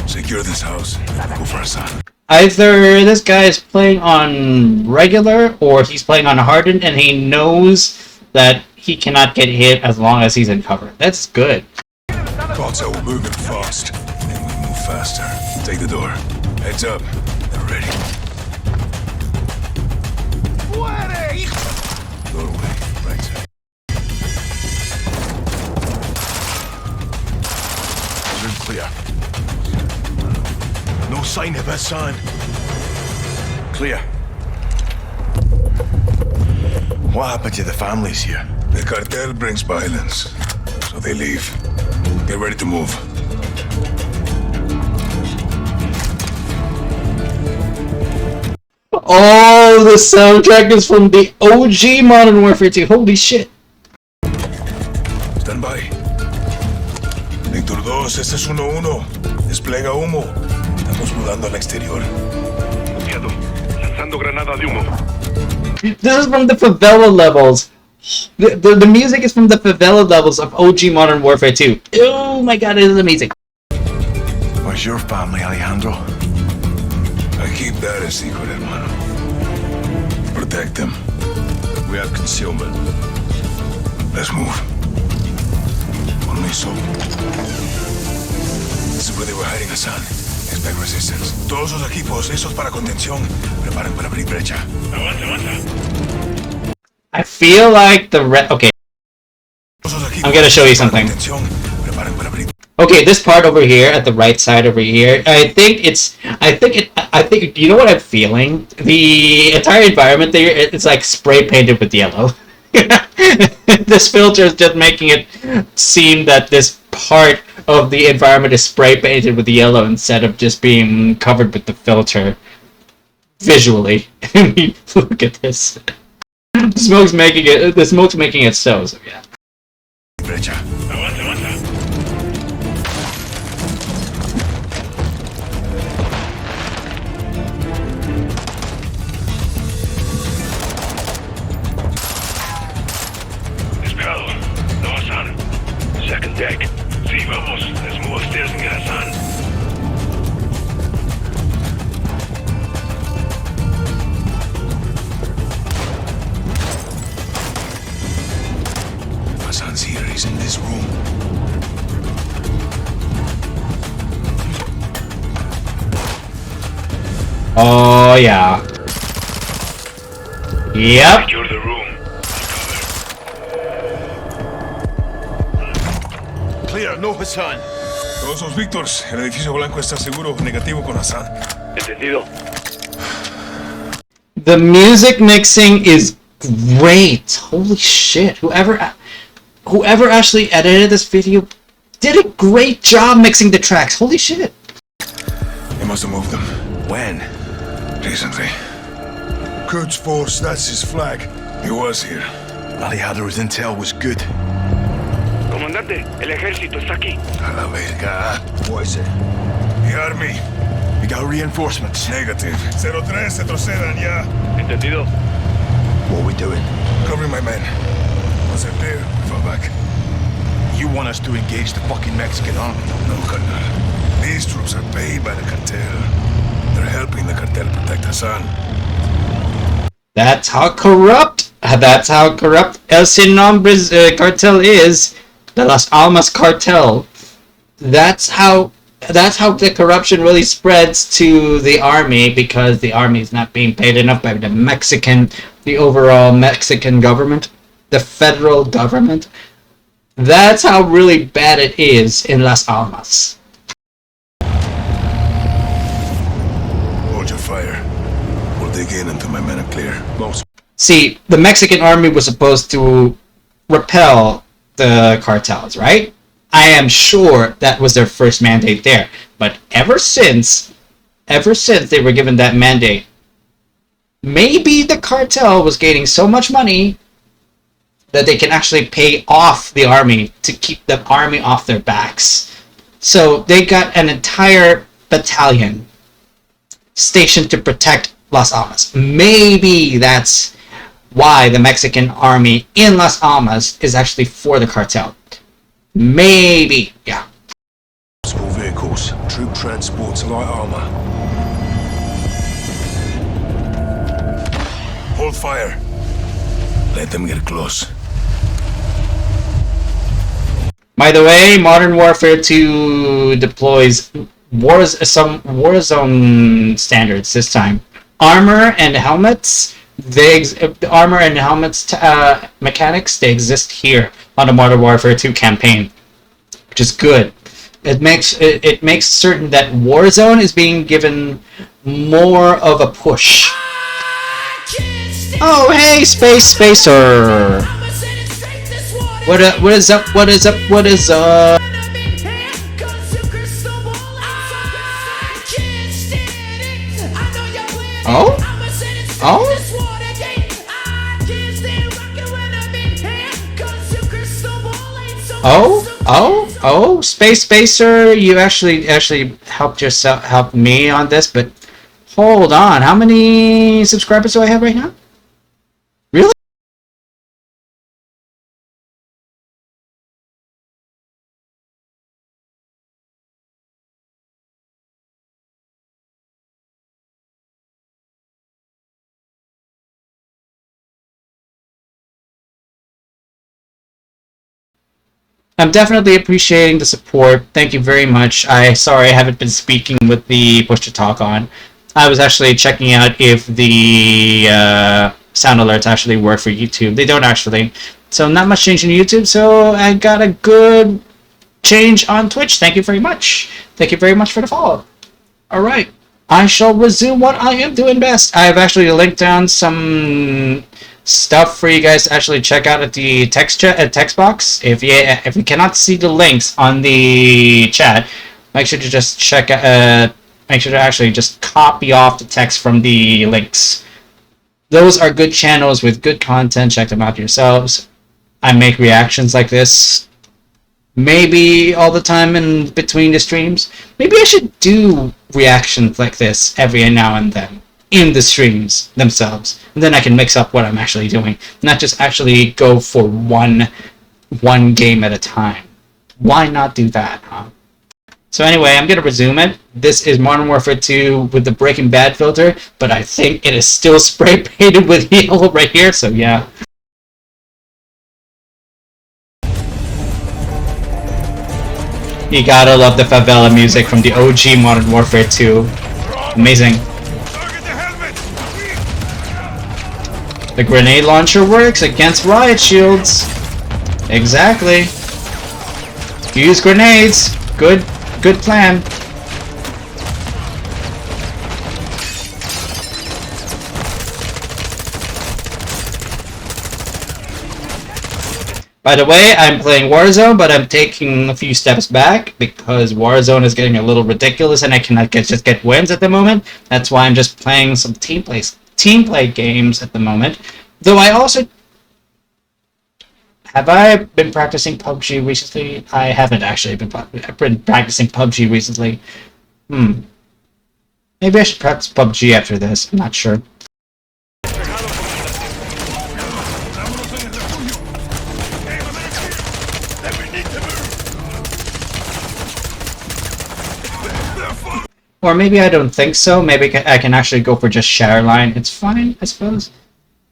Secure this house. Go for Hassan. Either this guy is playing on regular or he's playing on hardened and he knows that he cannot get hit as long as he's in cover. That's good. Thought so. We're moving fast. And we move faster. Take the door. Heads up. They're ready. Doorway. Right side. Room clear. No sign of Hassan. Clear. What happened to the families here? The cartel brings violence, so they leave. Get ready to move. Oh, the soundtrack is from the OG Modern Warfare 2. Holy shit. Stand by. Víctor 2, este es 1-1. Despliega humo. Estamos mudando al exterior. Copiado. Lanzando granada de humo. This is from the favela levels. The music is from the favela levels of OG Modern Warfare 2. Oh my god, it is amazing. Where's your family, Alejandro? I keep that a secret, hermano. Protect them. We have concealment. Let's move. Only so. This is where they were hiding Hassan. Expect resistance. Todos los equipos listos para contención. Preparen para abrir brecha. Avanza, avanza. I feel like the okay. I'm gonna show you something. Okay, this part over here at the right side over here. I think you know what I'm feeling? The entire environment there, it's like spray painted with yellow. This filter is just making it seem that this part of the environment is spray painted with yellow instead of just being covered with the filter visually. I mean, look at this. The smoke's making it so yeah. Brecha. Avanza, avanza. Esperado. No Hassan. Second deck. Sí, vamos. Let's move upstairs and get Hassan. Hassan's here. He's in this room. Oh yeah. Yep. Secure the room. Clear, no Hassan. Todos los Víctors. El edificio blanco está seguro. Negativo con Hassan. Entendido. The music mixing is great. Holy shit. Whoever actually edited this video did a great job mixing the tracks. Holy shit. They must have moved them. When? Recently. Quds Force, that's his flag. He was here. Alejandro's intel was good. Comandante, el ejército está aquí. A la verga. What is it? The army. We got reinforcements. Negative. 03, retrocedan ya. Entendido. What are we doing? Covering my men. Once they're there, we fall back. You want us to engage the fucking Mexican army? No, carnal. These troops are paid by the cartel. They're helping the cartel protect Hassan. That's how corrupt El Sin Nombres cartel is. The Las Almas cartel. That's how the corruption really spreads to the army, because the army is not being paid enough by the overall Mexican government, the federal government. That's how really bad it is in Las Almas. Hold your fire. We'll dig in until my men are clear. See, the Mexican army was supposed to repel the cartels, right? I am sure that was their first mandate there. But ever since they were given that mandate, maybe the cartel was gaining so much money that they can actually pay off the army to keep the army off their backs. So they got an entire battalion stationed to protect Las Almas. Maybe that's why the Mexican army in Las Almas is actually for the cartel. Maybe, yeah. Small vehicles, troop transports, light armor. Hold fire. Let them get close. By the way, Modern Warfare 2 deploys some Warzone standards this time. Armor and helmets, armor and helmets mechanics, they exist here on the Modern Warfare 2 campaign, which is good. It makes certain that Warzone is being given more of a push. Oh, hey, Spacer! What is up? What is up? What is up? Oh? Oh? Oh, Spacer, you actually helped me on this, but hold on, how many subscribers do I have right now? Really? I'm definitely appreciating the support. Thank you very much. Sorry I haven't been speaking with the push to talk on. I was actually checking out if the sound alerts actually work for YouTube. They don't actually. So not much change in YouTube, so I got a good change on Twitch. Thank you very much. Thank you very much for the follow. Alright. I shall resume what I am doing best. I've actually linked down some stuff for you guys to actually check out at the text box. If you cannot see the links on the chat, make sure to just make sure to actually just copy off the text from the links. Those are good channels with good content. Check them out yourselves. I make reactions like this maybe all the time in between the streams. Maybe I should do reactions like this every now and then in the streams themselves, and then I can mix up what I'm actually doing, not just actually go for one game at a time. Why not do that, huh? So anyway, I'm gonna resume it. This is Modern Warfare 2 with the Breaking Bad filter, but I think it is still spray painted with yellow right here, so yeah. You gotta love the favela music from the OG Modern Warfare 2. Amazing. The grenade launcher works against riot shields. Exactly. Use grenades. Good plan. By the way, I'm playing Warzone, but I'm taking a few steps back because Warzone is getting a little ridiculous and I cannot just get wins at the moment. That's why I'm just playing some team play games at the moment. Though I also... Have I been practicing PUBG recently? I haven't actually been practicing PUBG recently. Maybe I should practice PUBG after this. I'm not sure. We need to move. Or maybe I don't think so. Maybe I can actually go for just Shatterline. It's fine, I suppose.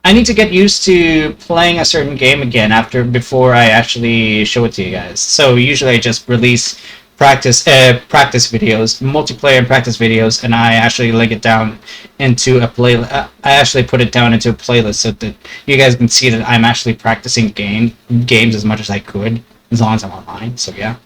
I need to get used to playing a certain game again before I actually show it to you guys. So usually I just release practice videos, multiplayer and practice videos, and I actually link it down into a playlist. I actually put it down into a playlist so that you guys can see that I'm actually practicing games as much as I could, as long as I'm online. So yeah.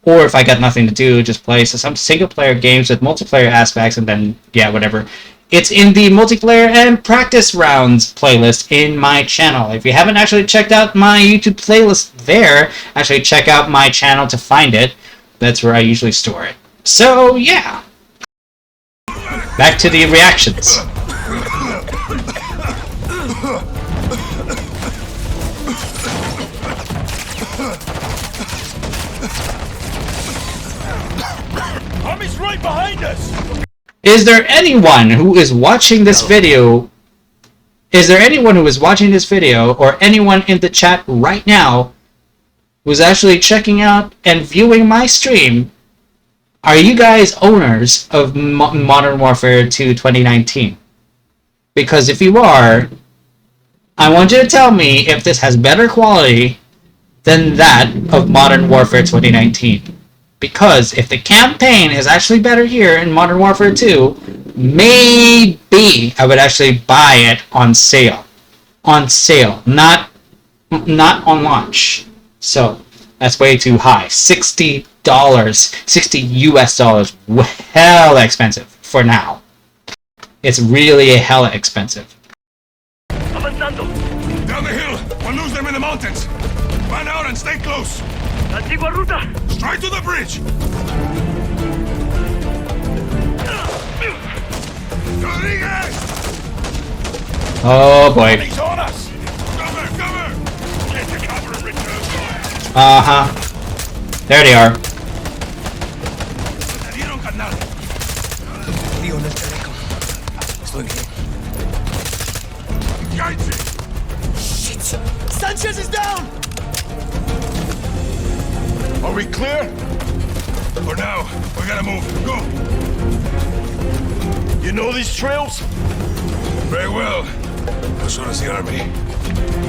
Or if I got nothing to do, just play some single-player games with multiplayer aspects, and then yeah, whatever. It's in the multiplayer and practice rounds playlist in my channel. If you haven't actually checked out my YouTube playlist there, actually check out my channel to find it. That's where I usually store it. So, yeah. Back to the reactions. Tommy's right behind us! Is there anyone who is watching this video? Is there anyone who is watching this video, or anyone in the chat right now, who's actually checking out and viewing my stream? Are you guys owners of Modern Warfare 2 2019? Because if you are, I want you to tell me if this has better quality than that of Modern Warfare 2019. Because if the campaign is actually better here in Modern Warfare 2, maybe I would actually buy it on sale. On sale, not on launch. So that's way too high. $60, $60 US, hella expensive for now. It's really hella expensive. Avanzando. Down the hill. We'll lose them in the mountains. Run out and stay close. Antigua ruta. Straight to the bridge. Rodriguez! Oh boy. He's on us. Cover, cover. Get to cover and return fire. Uh-huh. There they are. Shit! Sanchez is down! Are we clear? For now, we gotta move. Go! You know these trails? Very well. So does the army.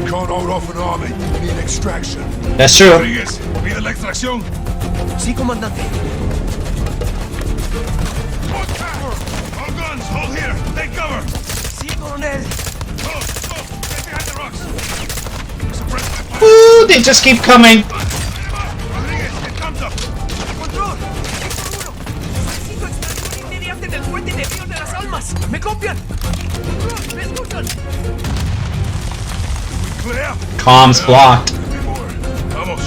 We can't hold off an army. We need extraction. That's true. Rodriguez, ¿pide la extracción? Sí, comandante. All guns, hold here. Take cover. Sí, coronel. Go, go. Get behind the rocks. Suppress my fire. Ooh, they just keep coming. Rodriguez, it comes up. Control. Necesito extracción inmediata del fuerte de Río de las Almas. ¿Me copian? ¿Me escuchan? Clear. Comms blocked. Vamos.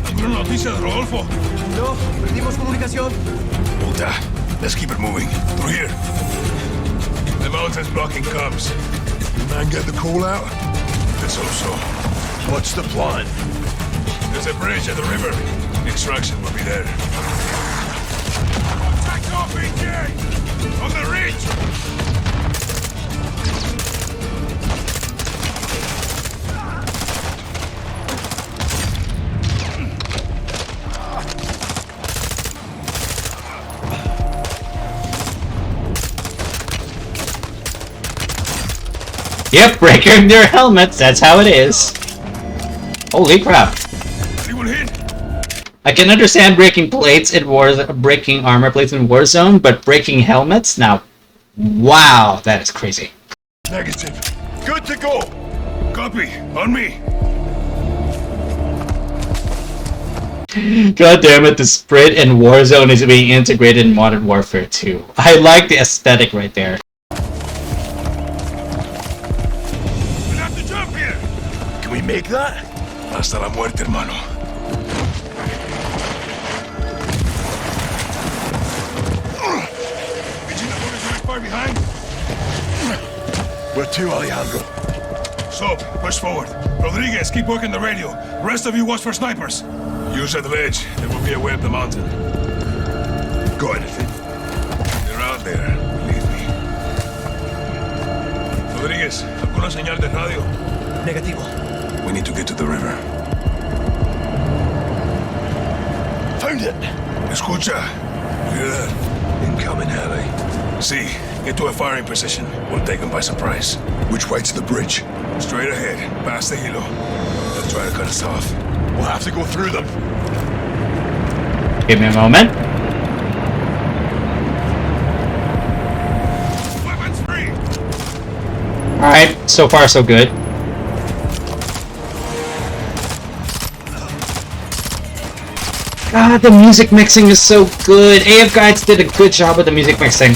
¿Alguna noticia de Rodolfo? No, perdimos comunicación. Puta. Let's keep it moving. Through here. The mountain's blocking comms. Man, get the call out? Let's hope so. What's the plan? There's a bridge at the river. Extraction will be there. Attack off, BJ! On the ridge! Yep, breaking their helmets, that's how it is. Holy crap. Anyone hit? I can understand breaking plates in breaking armor plates in Warzone, but breaking helmets? Now, wow, that is crazy. Negative. Good to go. Copy. On me. God damn it, the sprint in Warzone is being integrated in Modern Warfare 2. I like the aesthetic right there. Can we make that? Hasta la muerte, hermano. Far behind? Where to, Alejandro? So, push forward. Rodriguez, keep working the radio. The rest of you watch for snipers. Use that ledge. There will be a way up the mountain. Go anything. They're out there, believe me. Rodriguez, ¿alguna señal de radio? Negativo. We need to get to the river. Found it! Escucha. You hear that? Incoming, Harry. See, get to a firing position. We'll take them by surprise. Which way to the bridge? Straight ahead, past the hilo. They'll try to cut us off. We'll have to go through them. Give me a moment. Weapons free! Alright, so far so good. God, the music mixing is so good. AF Guides did a good job with the music mixing.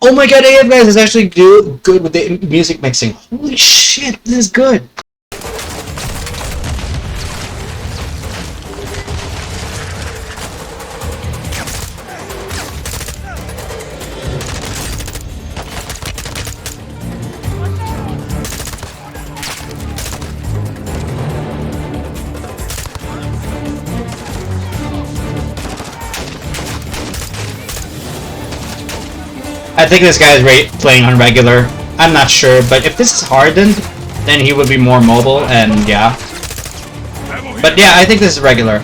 Oh my god, AF Guides is actually good with the music mixing. Holy shit, this is good. I think this guy is playing on regular. I'm not sure, but if this is hardened, then he would be more mobile, and yeah. But yeah, I think this is regular.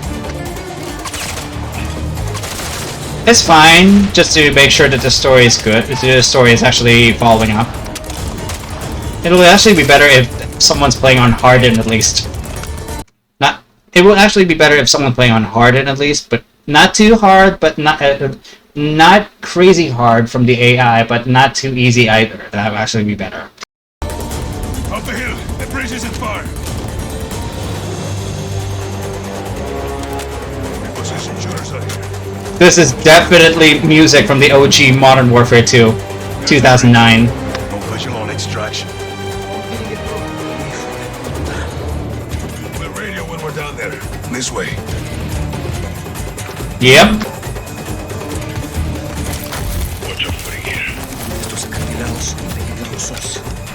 It's fine, just to make sure that the story is good. The story is actually following up. It'll actually be better if someone's playing on hardened at least. It will actually be better if someone's playing on hardened at least, but not too hard, but not crazy hard from the AI, but not too easy either. That would actually be better. Up the hill, the bridge isn't far. Position shooters are here. This is definitely music from the OG Modern Warfare 2, 2009. No visual on extraction. We'll radio when we're down there. This way. Yep.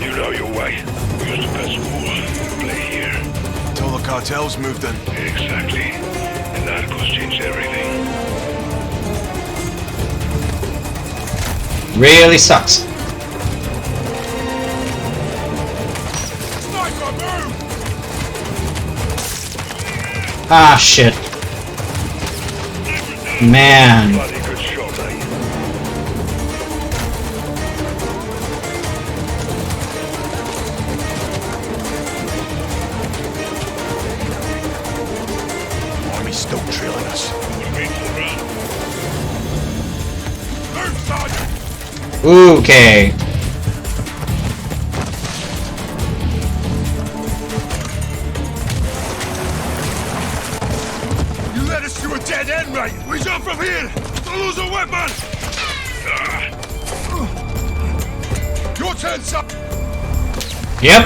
You know your way. We're the best war. Play here. Till the cartels moved in. Exactly. And narcos change everything. Really sucks. Sniper, move! Ah, shit. Man. Bloody good shot, eh? Army's still trailing us. We're waiting for the round. Move, Sergeant! Okay. You led us to a dead end, mate! We jump from here! Don't lose a weapon! Your turn, son! Yep.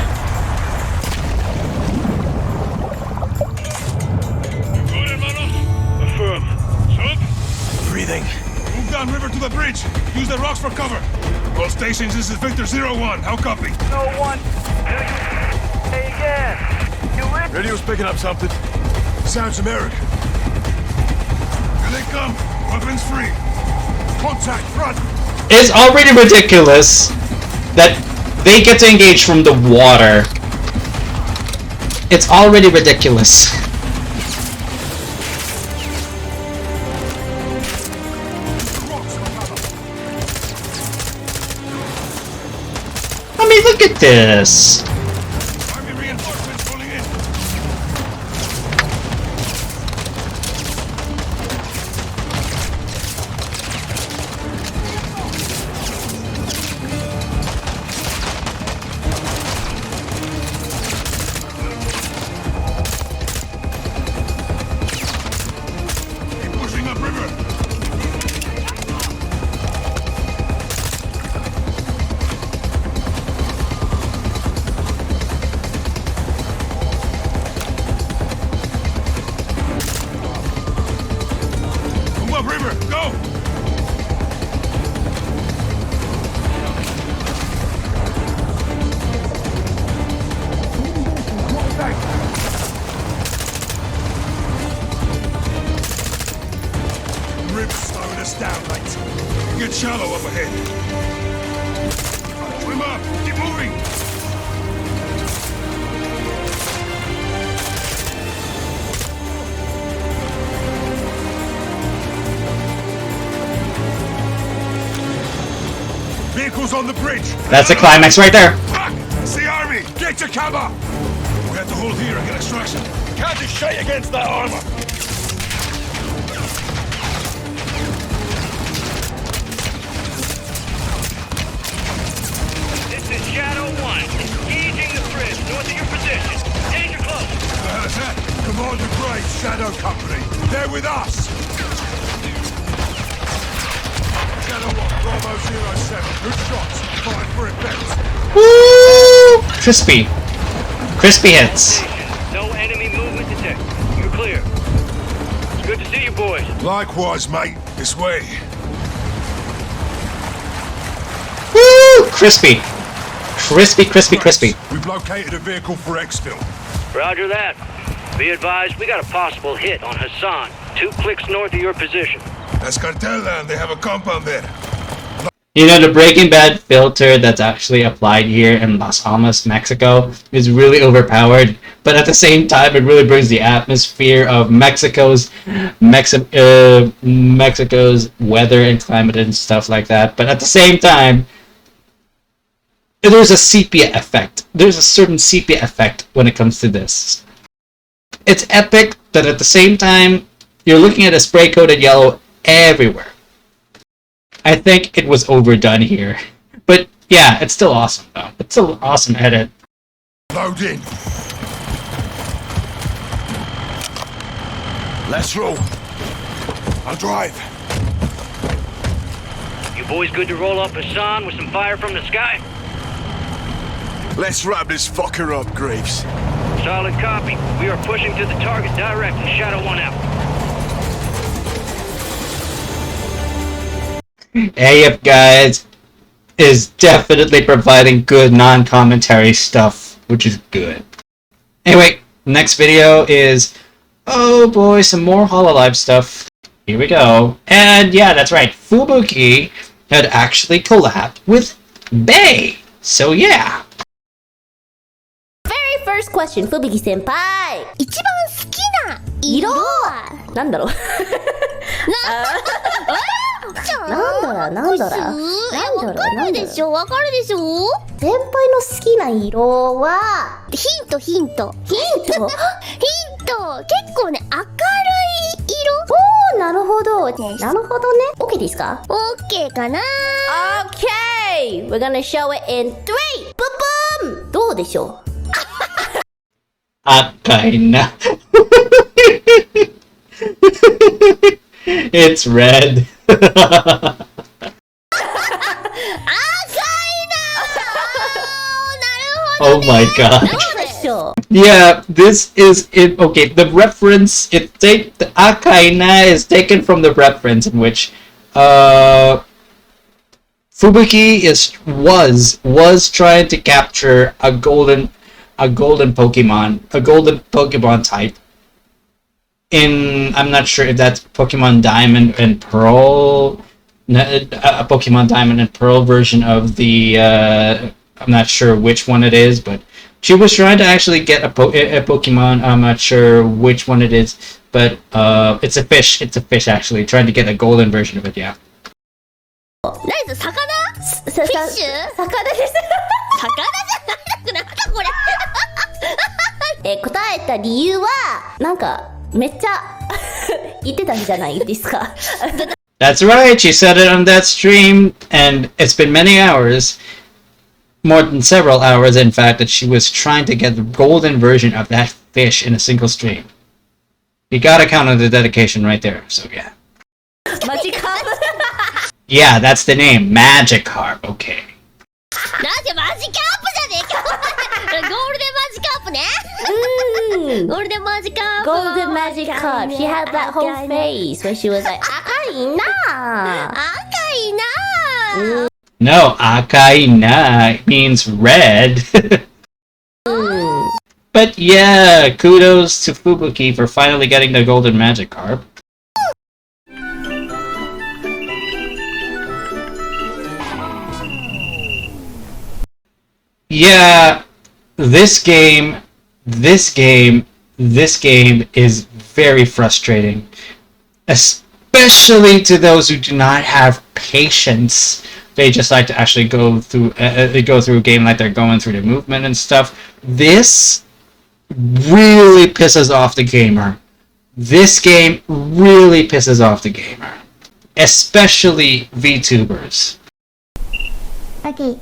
Good, hermano. Affirm. Sub? Breathing. Move downriver to the bridge. Use the rocks for cover. All stations, this is Victor 01. How copy? 01. Hey again. You with? Radio's picking up something. Sounds American. Here they come. Weapons free. Contact front. It's already ridiculous that they get to engage from the water. It's already ridiculous. I mean, look at this. Army reinforcements pulling in. Keep pushing upriver. Move upriver. Go. Ribs slowing us down, mate. Get shallow up ahead. Swim up. Keep moving. Vehicles on the bridge. That's the climax right there. Fuck! It's the army. Get to cover. We have to hold here and get extraction. Can't do shit against that armor. This is Shadow 1. Engaging the bridge north of your position. Danger close. The hell is that? Commander Graves, Shadow Company. They're with us. Shadow 1, Bravo 07. Good shots. Fine for effect. Woo! Crispy. Crispy hits. No enemy movement detected. You're clear. It's good to see you boys. Likewise, mate. This way. Woo! Crispy. Crispy, crispy, crispy. We've located a vehicle for exfil. Roger that. Be advised, we got a possible hit on Hassan. 2 clicks north of your position. That's cartel land. They have a compound there. You know, the Breaking Bad filter that's actually applied here in Las Almas, Mexico is really overpowered, but at the same time it really brings the atmosphere of Mexico's weather and climate and stuff like that. But at the same time, there's a sepia effect. There's a certain sepia effect when it comes to this. It's epic, but at the same time, you're looking at a spray-coated yellow everywhere. I think it was overdone here. But yeah, it's still awesome though. It's still an awesome edit. Load in. Let's roll. I'll drive. You boys good to roll up Hassan with some fire from the sky? Let's wrap this fucker up, Graves. Solid copy. We are pushing to the target directly. Shadow 1 out. AF Guys is definitely providing good non-commentary stuff, which is good. Anyway, next video is, oh boy, some more Hololive stuff. Here we go. And yeah, that's right, Fubuki had actually collabed with Bay. So yeah. Very first question, Fubuki senpai. 一番好きな色はなんだろうなんだろうわかるでしょ先輩の好きな色はヒント結構ね明るい色おーなるほどね OK ですか OK かな OK we're gonna show it in 3 ブブーンどうでしょう赤いなIt's red. Oh my god. Yeah, this is it. Okay, the reference the Akaina is taken from the reference in which Fubuki was trying to capture a golden Pokemon type. I'm not sure if that's Pokemon Diamond and Pearl, a Pokemon Diamond and Pearl version of the, I'm not sure which one it is, but she was trying to actually get a Pokemon, I'm not sure which one it is, but it's a fish actually, trying to get a golden version of it, yeah. ナイス魚？フィッシュ？魚です。魚じゃなくなったこれ。答えた理由はなんかめっちゃ言ってたんじゃないですか。That's right, she said it on that stream, and it's been many hours, more than several hours in fact, that she was trying to get the golden version of that fish in a single stream. You gotta count on the dedication right there, so yeah. Yeah, that's the name, Magikarp, okay. なんでマジカープじゃねえかゴールデンマジカープねゴールデンマジカープ Golden Magic Carp She had that whole face where she was like 赤いな赤いな No, Akaina means red. But yeah, kudos to Fubuki for finally getting the golden Magikarp. Yeah, this game is very frustrating. Especially to those who do not have patience They just like to actually go through a game like they're going through the movement and stuff. This really pisses off the gamer. This game really pisses off the gamer, especially VTubers. Okay.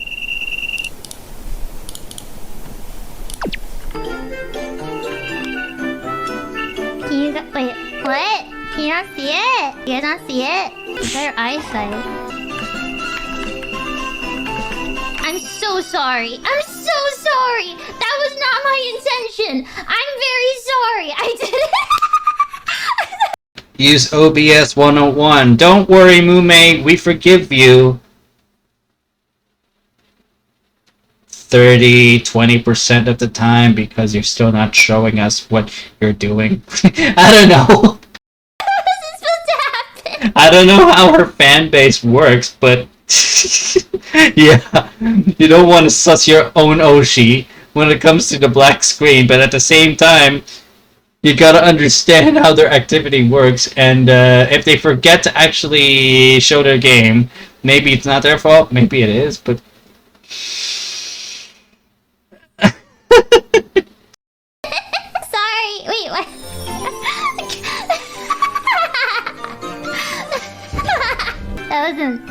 Can you wait? What? Can you not see it? You guys not see it? It's better eyesight. I'm so sorry. I'm so sorry. That was not my intention. I'm very sorry. I did it. Use OBS 101. Don't worry, Mume, we forgive you. 20% of the time because you're still not showing us what you're doing. I don't know. How is this supposed to happen? I don't know how her fan base works, but yeah, you don't want to suss your own Oshi when it comes to the black screen, but at the same time, you gotta understand how their activity works, and if they forget to actually show their game, maybe it's not their fault, maybe it is, but... Sorry. Wait, what? That wasn't... I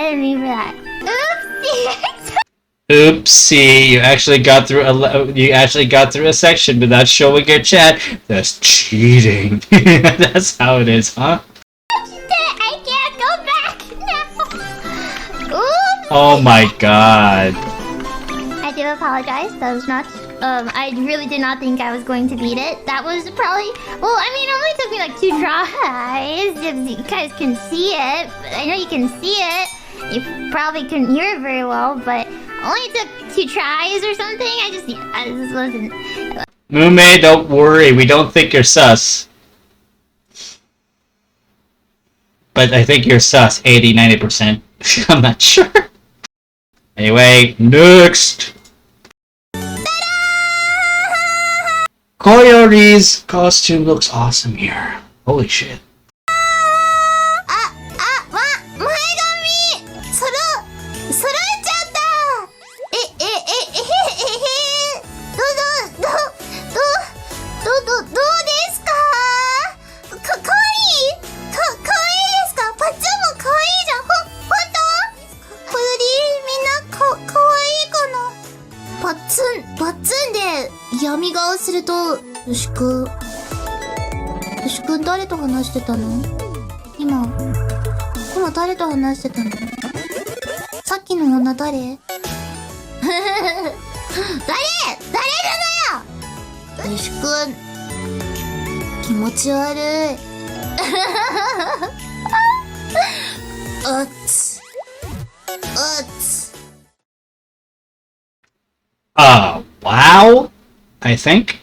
didn't mean for that. Oopsie. Oopsie, you actually got through a section without showing your chat. That's cheating. That's how it is, huh? I can't go back now. Oops. Oh my god. I do apologize. That was not... I really did not think I was going to beat it. That was probably... Well, I mean, it only took me like 2 tries. If you guys can see it. I know you can see it. You probably couldn't hear it very well, but only took 2 tries or something. I just wasn't... Mume, don't worry. We don't think you're sus. But I think you're sus 80-90%. I'm not sure. Anyway, next! Koyori's costume looks awesome here. Holy shit. Wow, I think.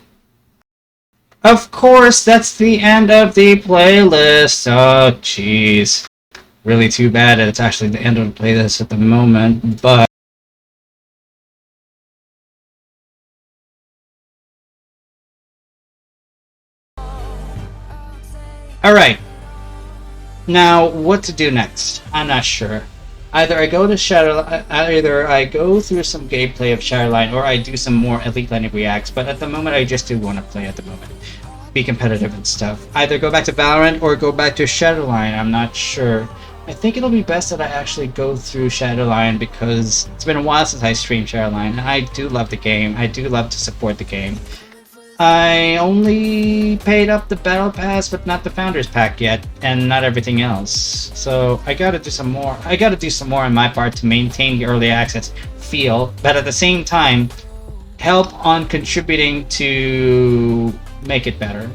Of course, that's the end of the playlist. Oh, jeez. Really too bad that it's actually the end of the playlist at the moment, but... Alright. Now, what to do next? I'm not sure. Either I go through some gameplay of Shadowline, or I do some more EliteLenny reacts, but at the moment I just do want to play at the moment. Be competitive and stuff. Either go back to Valorant or go back to Shadowline, I'm not sure. I think it'll be best that I actually go through Shadowline because it's been a while since I streamed Shadowline, and I do love the game. I do love to support the game. I only paid up the Battle Pass, but not the Founders Pack yet, and not everything else. So I gotta do some more. I gotta do some more on my part to maintain the early access feel, but at the same time, help on contributing to make it better.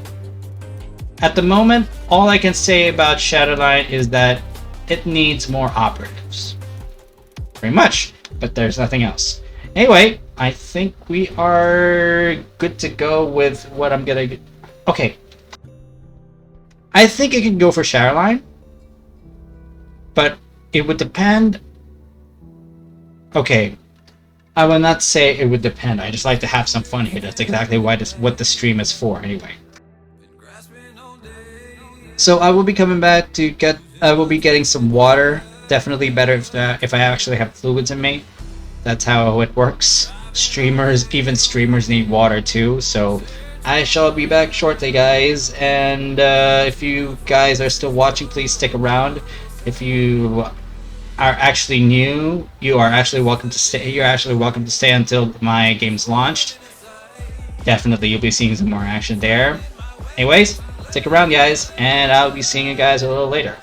At the moment, all I can say about Shadowline is that it needs more operatives. Pretty much, but there's nothing else. Anyway, I think we are good to go with what I'm gonna... Okay. I think I can go for Shadowline, but it would depend... Okay. I will not say it would depend. I just like to have some fun here. That's exactly what the stream is for, anyway. So I will be coming back to get... I will be getting some water definitely better if I actually have fluids in me. That's how it works. Even streamers need water too, so I shall be back shortly, guys. And if you guys are still watching, please stick around. If you are actually new, you are actually welcome to stay. You're actually welcome to stay until my game's launched. Definitely, you'll be seeing some more action there. Anyways, stick around, guys, and I'll be seeing you guys a little later.